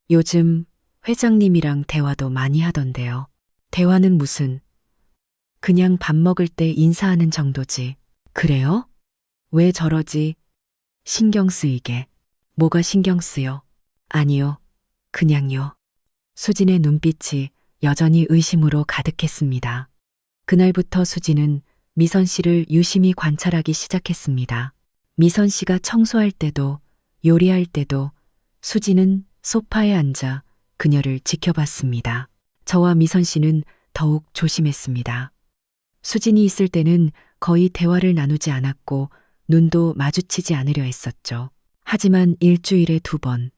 요즘 회장님이랑 대화도 많이 하던데요. 대화는 무슨? 그냥 밥 먹을 때 인사하는 정도지. 그래요? 왜 저러지? 신경 쓰이게. 뭐가 신경 쓰여? 아니요. 그냥요. 수진의 눈빛이 여전히 의심으로 가득했습니다. 그날부터 수진은 미선 씨를 유심히 관찰하기 시작했습니다. 미선 씨가 청소할 때도 요리할 때도 수진은 소파에 앉아 그녀를 지켜봤습니다. 저와 미선 씨는 더욱 조심했습니다. 수진이 있을 때는 거의 대화를 나누지 않았고 눈도 마주치지 않으려 했었죠. 하지만 일주일에 2번,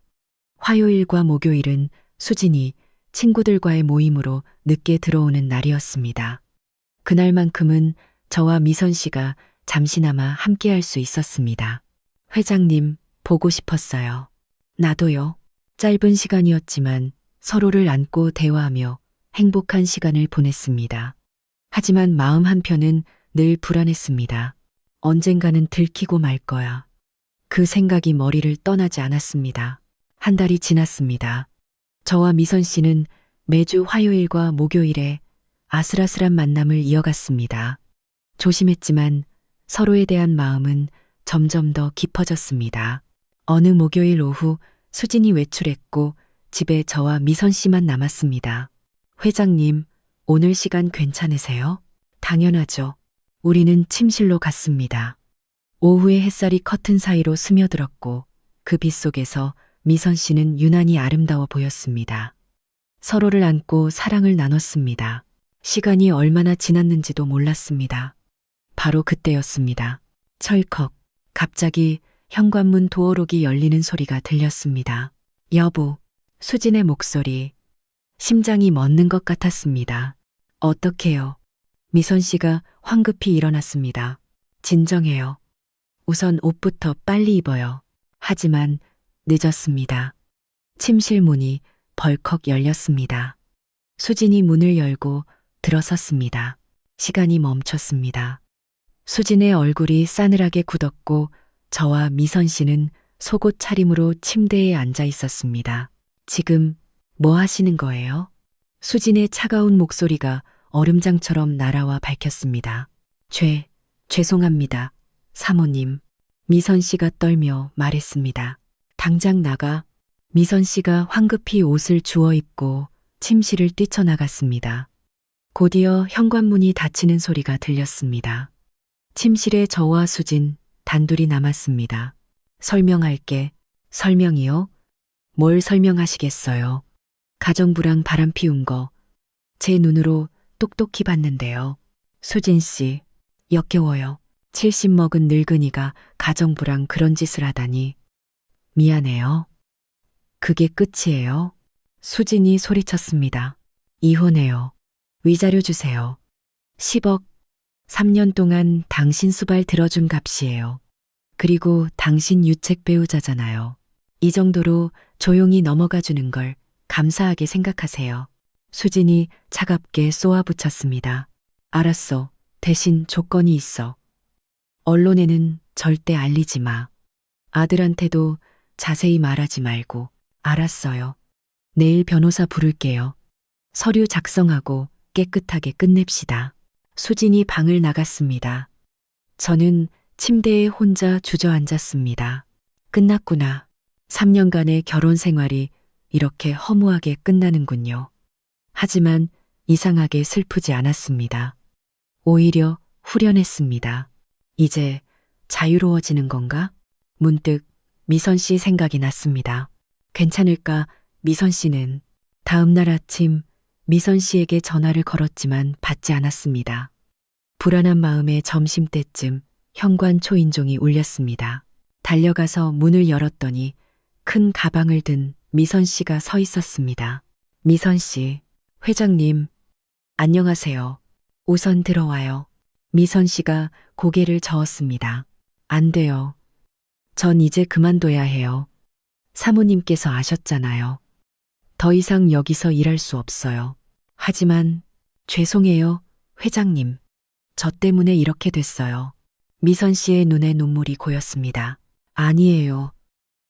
화요일과 목요일은 수진이 친구들과의 모임으로 늦게 들어오는 날이었습니다. 그날만큼은 저와 미선 씨가 잠시나마 함께할 수 있었습니다. 회장님, 보고 싶었어요. 나도요. 짧은 시간이었지만 서로를 안고 대화하며 행복한 시간을 보냈습니다. 하지만 마음 한편은 늘 불안했습니다. 언젠가는 들키고 말 거야. 그 생각이 머리를 떠나지 않았습니다. 한 달이 지났습니다. 저와 미선 씨는 매주 화요일과 목요일에 아슬아슬한 만남을 이어갔습니다. 조심했지만 서로에 대한 마음은 점점 더 깊어졌습니다. 어느 목요일 오후 수진이 외출했고 집에 저와 미선 씨만 남았습니다. 회장님, 오늘 시간 괜찮으세요? 당연하죠. 우리는 침실로 갔습니다. 오후의 햇살이 커튼 사이로 스며들었고 그 빛 속에서 미선 씨는 유난히 아름다워 보였습니다. 서로를 안고 사랑을 나눴습니다. 시간이 얼마나 지났는지도 몰랐습니다. 바로 그때였습니다. 철컥, 갑자기 현관문 도어록이 열리는 소리가 들렸습니다. 여보, 수진의 목소리. 심장이 멎는 것 같았습니다. 어떡해요? 미선 씨가 황급히 일어났습니다. 진정해요. 우선 옷부터 빨리 입어요. 하지만 늦었습니다. 침실 문이 벌컥 열렸습니다. 수진이 문을 열고 들어섰습니다. 시간이 멈췄습니다. 수진의 얼굴이 싸늘하게 굳었고 저와 미선 씨는 속옷 차림으로 침대에 앉아 있었습니다. 지금 뭐 하시는 거예요? 수진의 차가운 목소리가 얼음장처럼 날아와 밝혔습니다. 죄송합니다. 사모님. 미선 씨가 떨며 말했습니다. 당장 나가. 미선 씨가 황급히 옷을 주워 입고 침실을 뛰쳐나갔습니다. 곧이어 현관문이 닫히는 소리가 들렸습니다. 침실에 저와 수진 단둘이 남았습니다. 설명할게. 설명이요? 뭘 설명하시겠어요? 가정부랑 바람 피운 거 제 눈으로 똑똑히 봤는데요. 수진 씨, 역겨워요. 70 먹은 늙은이가 가정부랑 그런 짓을 하다니. 미안해요. 그게 끝이에요? 수진이 소리쳤습니다. 이혼해요. 위자료 주세요. 10억. 3년 동안 당신 수발 들어준 값이에요. 그리고 당신 유책 배우자잖아요. 이 정도로 조용히 넘어가 주는 걸 감사하게 생각하세요. 수진이 차갑게 쏘아붙였습니다. 알았어. 대신 조건이 있어. 언론에는 절대 알리지 마. 아들한테도 자세히 말하지 말고. 알았어요. 내일 변호사 부를게요. 서류 작성하고 깨끗하게 끝냅시다. 수진이 방을 나갔습니다. 저는 침대에 혼자 주저앉았습니다. 끝났구나. 3년간의 결혼 생활이 이렇게 허무하게 끝나는군요. 하지만 이상하게 슬프지 않았습니다. 오히려 후련했습니다. 이제 자유로워지는 건가? 문득 미선 씨 생각이 났습니다. 괜찮을까? 미선 씨는 다음 날 아침 미선 씨에게 전화를 걸었지만 받지 않았습니다. 불안한 마음에 점심때쯤 현관 초인종이 울렸습니다. 달려가서 문을 열었더니 큰 가방을 든 미선 씨가 서 있었습니다. 미선 씨, 회장님, 안녕하세요. 우선 들어와요. 미선 씨가 고개를 저었습니다. 안 돼요. 전 이제 그만둬야 해요. 사모님께서 아셨잖아요. 더 이상 여기서 일할 수 없어요. 하지만 죄송해요, 회장님. 저 때문에 이렇게 됐어요. 미선 씨의 눈에 눈물이 고였습니다. 아니에요.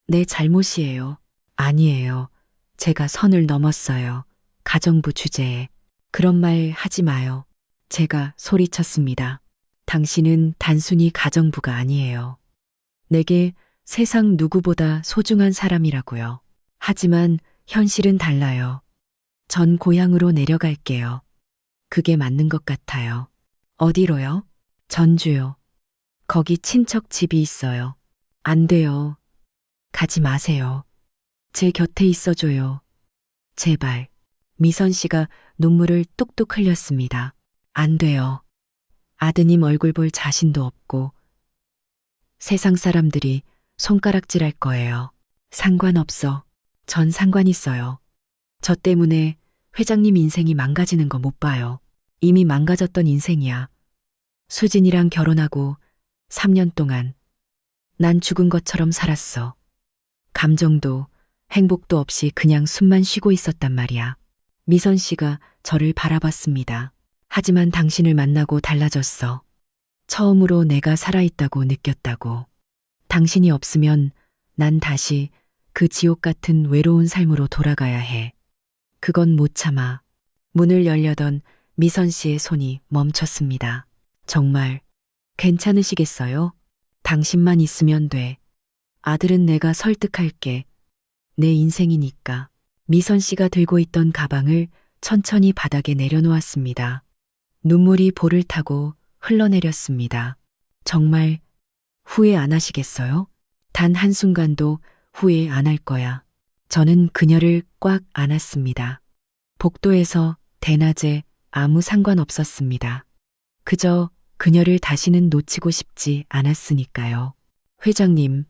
내 잘못이에요. 아니에요. 제가 선을 넘었어요. 가정부 주제에. 그런 말 하지 마요. 제가 소리쳤습니다. 당신은 단순히 가정부가 아니에요. 내게 세상 누구보다 소중한 사람이라고요. 하지만 현실은 달라요. 전 고향으로 내려갈게요. 그게 맞는 것 같아요. 어디로요? 전주요. 거기 친척 집이 있어요. 안 돼요. 가지 마세요. 제 곁에 있어줘요. 제발. 미선 씨가 눈물을 뚝뚝 흘렸습니다. 안 돼요. 아드님 얼굴 볼 자신도 없고 세상 사람들이 손가락질 할 거예요. 상관없어. 전 상관 있어요. 저 때문에 회장님 인생이 망가지는 거 못 봐요. 이미 망가졌던 인생이야. 수진이랑 결혼하고 3년 동안 난 죽은 것처럼 살았어. 감정도 행복도 없이 그냥 숨만 쉬고 있었단 말이야. 미선 씨가 저를 바라봤습니다. 하지만 당신을 만나고 달라졌어. 처음으로 내가 살아있다고 느꼈다고. 당신이 없으면 난 다시 그 지옥 같은 외로운 삶으로 돌아가야 해. 그건 못 참아. 문을 열려던 미선 씨의 손이 멈췄습니다. 정말 괜찮으시겠어요? 당신만 있으면 돼. 아들은 내가 설득할게. 내 인생이니까. 미선 씨가 들고 있던 가방을 천천히 바닥에 내려놓았습니다. 눈물이 볼을 타고 흘러내렸습니다. 정말 후회 안 하시겠어요? 단 한순간도 후회 안 할 거야. 저는 그녀를 꽉 안았습니다. 복도에서 대낮에 아무 상관없었습니다. 그저 그녀를 다시는 놓치고 싶지 않았으니까요. 회장님,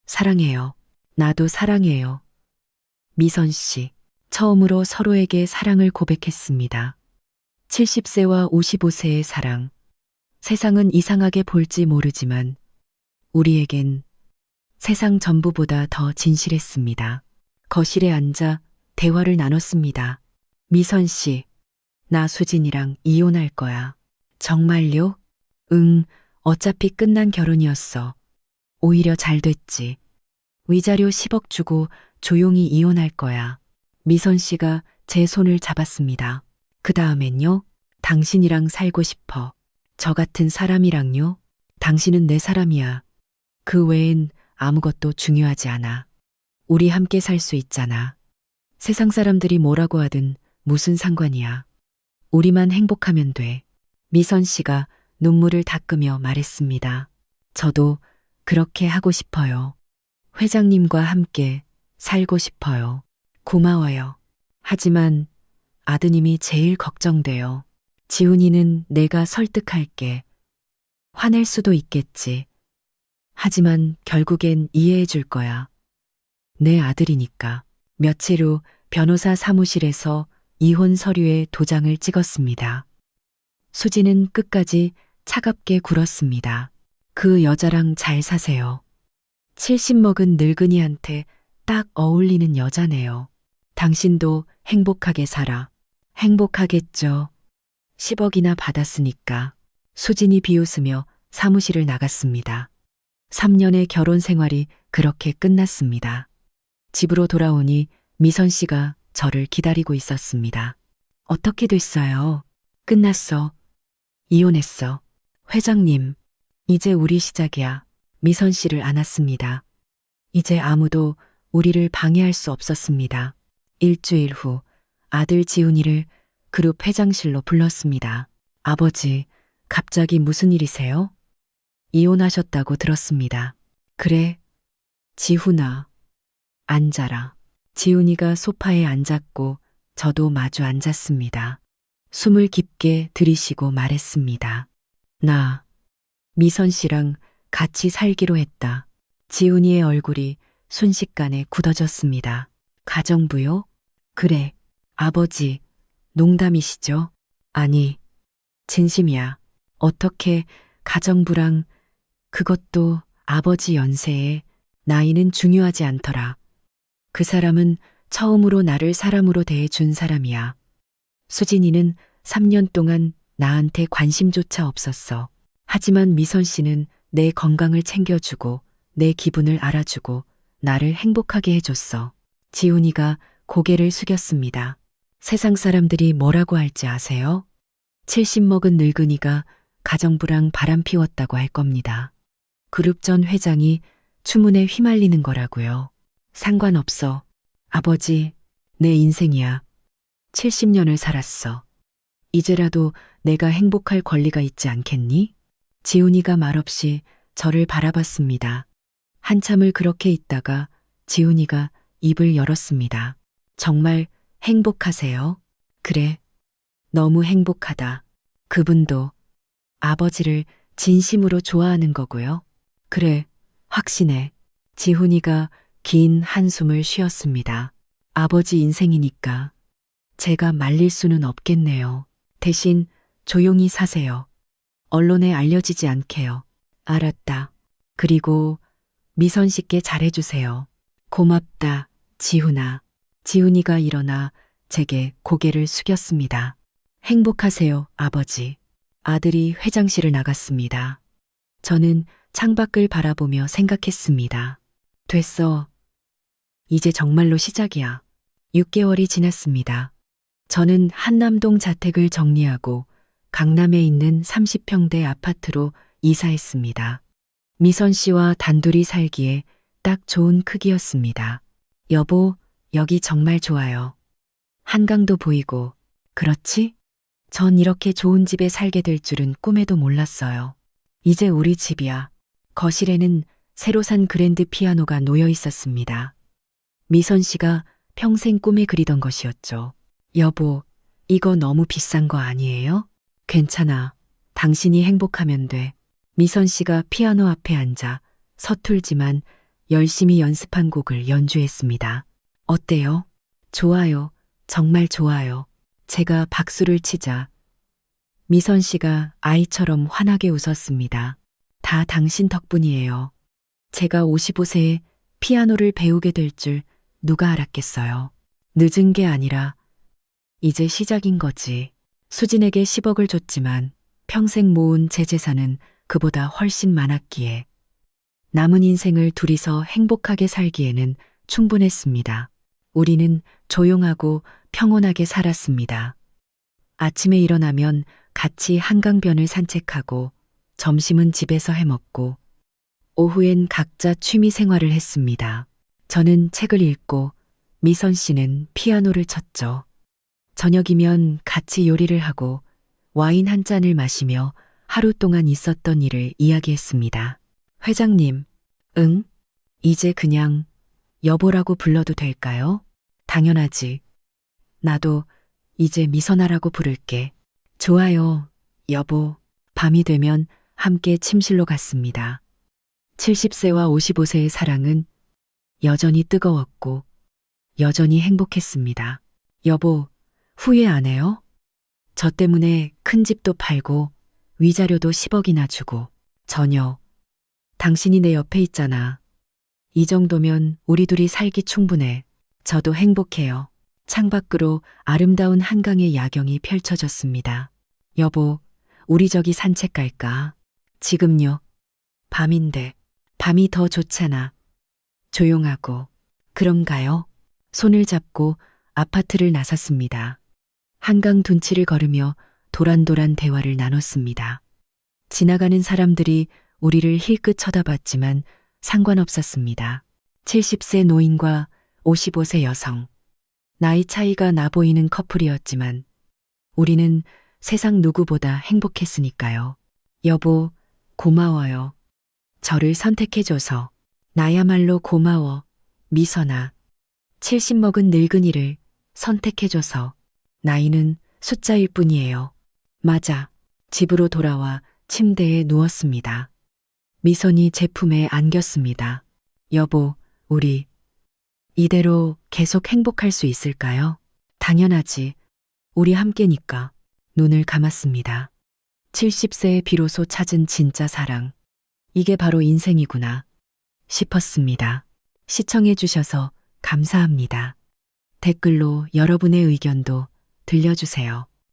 사랑해요. 나도 사랑해요. 미선 씨, 처음으로 서로에게 사랑을 고백했습니다. 70세와 55세의 사랑. 세상은 이상하게 볼지 모르지만 우리에겐 세상 전부보다 더 진실했습니다. 거실에 앉아 대화를 나눴습니다. 미선 씨, 나 수진이랑 이혼할 거야. 정말요? 응, 어차피 끝난 결혼이었어. 오히려 잘 됐지. 위자료 10억 주고 조용히 이혼할 거야. 미선 씨가 제 손을 잡았습니다. 그 다음엔요? 당신이랑 살고 싶어. 저 같은 사람이랑요? 당신은 내 사람이야. 그 외엔 아무것도 중요하지 않아. 우리 함께 살 수 있잖아. 세상 사람들이 뭐라고 하든 무슨 상관이야. 우리만 행복하면 돼. 미선 씨가 눈물을 닦으며 말했습니다. 저도 그렇게 하고 싶어요. 회장님과 함께 살고 싶어요. 고마워요. 하지만 아드님이 제일 걱정돼요. 지훈이는 내가 설득할게. 화낼 수도 있겠지. 하지만 결국엔 이해해 줄 거야. 내 아들이니까. 며칠 후 변호사 사무실에서 이혼 서류에 도장을 찍었습니다. 수지는 끝까지 차갑게 굴었습니다. 그 여자랑 잘 사세요. 70 먹은 늙은이한테 딱 어울리는 여자네요. 당신도 행복하게 살아. 행복하겠죠. 10억이나 받았으니까. 수진이 비웃으며 사무실을 나갔습니다. 3년의 결혼 생활이 그렇게 끝났습니다. 집으로 돌아오니 미선 씨가 저를 기다리고 있었습니다. 어떻게 됐어요? 끝났어. 이혼했어. 회장님, 이제 우리 시작이야. 미선 씨를 안았습니다. 이제 아무도 우리를 방해할 수 없었습니다. 일주일 후 아들 지훈이를 그룹 회장실로 불렀습니다. 아버지, 갑자기 무슨 일이세요? 이혼하셨다고 들었습니다. 그래, 지훈아, 앉아라. 지훈이가 소파에 앉았고 저도 마주 앉았습니다. 숨을 깊게 들이쉬고 말했습니다. 나 미선 씨랑 같이 살기로 했다. 지훈이의 얼굴이 순식간에 굳어졌습니다. 가정부요? 그래, 아버지, 농담이시죠? 아니, 진심이야. 어떻게 가정부랑 그것도 아버지 연세에 나이는 중요하지 않더라. 그 사람은 처음으로 나를 사람으로 대해준 사람이야. 수진이는 3년 동안 나한테 관심조차 없었어. 하지만 미선 씨는 내 건강을 챙겨주고 내 기분을 알아주고 나를 행복하게 해줬어. 지훈이가 고개를 숙였습니다. 세상 사람들이 뭐라고 할지 아세요? 70 먹은 늙은이가 가정부랑 바람 피웠다고 할 겁니다. 그룹 전 회장이 추문에 휘말리는 거라고요. 상관없어. 아버지, 내 인생이야. 70년을 살았어. 이제라도 내가 행복할 권리가 있지 않겠니? 지훈이가 말없이 저를 바라봤습니다. 한참을 그렇게 있다가 지훈이가 입을 열었습니다. 정말 행복하세요? 그래, 너무 행복하다. 그분도 아버지를 진심으로 좋아하는 거고요. 그래, 확신해. 지훈이가 긴 한숨을 쉬었습니다. 아버지 인생이니까 제가 말릴 수는 없겠네요. 대신 조용히 사세요. 언론에 알려지지 않게요. 알았다. 그리고 미선 씨께 잘해주세요. 고맙다, 지훈아. 지훈이가 일어나 제게 고개를 숙였습니다. 행복하세요, 아버지. 아들이 회장실을 나갔습니다. 저는 창밖을 바라보며 생각했습니다. 됐어. 이제 정말로 시작이야. 6개월이 지났습니다. 저는 한남동 자택을 정리하고 강남에 있는 30평대 아파트로 이사했습니다. 미선 씨와 단둘이 살기에 딱 좋은 크기였습니다. 여보, 여기 정말 좋아요. 한강도 보이고, 그렇지? 전 이렇게 좋은 집에 살게 될 줄은 꿈에도 몰랐어요. 이제 우리 집이야. 거실에는 새로 산 그랜드 피아노가 놓여 있었습니다. 미선 씨가 평생 꿈에 그리던 것이었죠. 여보, 이거 너무 비싼 거 아니에요? 괜찮아. 당신이 행복하면 돼. 미선 씨가 피아노 앞에 앉아 서툴지만 열심히 연습한 곡을 연주했습니다. 어때요? 좋아요. 정말 좋아요. 제가 박수를 치자 미선 씨가 아이처럼 환하게 웃었습니다. 다 당신 덕분이에요. 제가 55세에 피아노를 배우게 될 줄 누가 알았겠어요. 늦은 게 아니라 이제 시작인 거지. 수진에게 10억을 줬지만 평생 모은 제 재산은 그보다 훨씬 많았기에 남은 인생을 둘이서 행복하게 살기에는 충분했습니다. 우리는 조용하고 평온하게 살았습니다. 아침에 일어나면 같이 한강변을 산책하고 점심은 집에서 해먹고 오후엔 각자 취미 생활을 했습니다. 저는 책을 읽고 미선 씨는 피아노를 쳤죠. 저녁이면 같이 요리를 하고 와인 한 잔을 마시며 하루 동안 있었던 일을 이야기했습니다. 회장님, 응? 이제 그냥 여보라고 불러도 될까요? 당연하지. 나도 이제 미선아라고 부를게. 좋아요, 여보. 밤이 되면 함께 침실로 갔습니다. 70세와 55세의 사랑은 여전히 뜨거웠고 여전히 행복했습니다. 여보, 후회 안 해요? 저 때문에 큰 집도 팔고 위자료도 10억이나 주고. 전혀. 당신이 내 옆에 있잖아. 이 정도면 우리 둘이 살기 충분해. 저도 행복해요. 창밖으로 아름다운 한강의 야경이 펼쳐졌습니다. 여보, 우리 저기 산책 갈까? 지금요. 밤인데. 밤이 더 좋잖아. 조용하고. 그런가요? 손을 잡고 아파트를 나섰습니다. 한강 둔치를 걸으며 도란도란 대화를 나눴습니다. 지나가는 사람들이 우리를 힐끗 쳐다봤지만 상관없었습니다. 70세 노인과 55세 여성. 나이 차이가 나 보이는 커플이었지만 우리는 세상 누구보다 행복했으니까요. 여보, 고마워요. 저를 선택해줘서. 나야말로 고마워, 미선아. 70 먹은 늙은이를 선택해줘서. 나이는 숫자일 뿐이에요. 맞아. 집으로 돌아와 침대에 누웠습니다. 미선이 제 품에 안겼습니다. 여보, 우리 이대로 계속 행복할 수 있을까요? 당연하지. 우리 함께니까. 눈을 감았습니다. 70세에 비로소 찾은 진짜 사랑. 이게 바로 인생이구나 싶었습니다. 시청해주셔서 감사합니다. 댓글로 여러분의 의견도 들려주세요.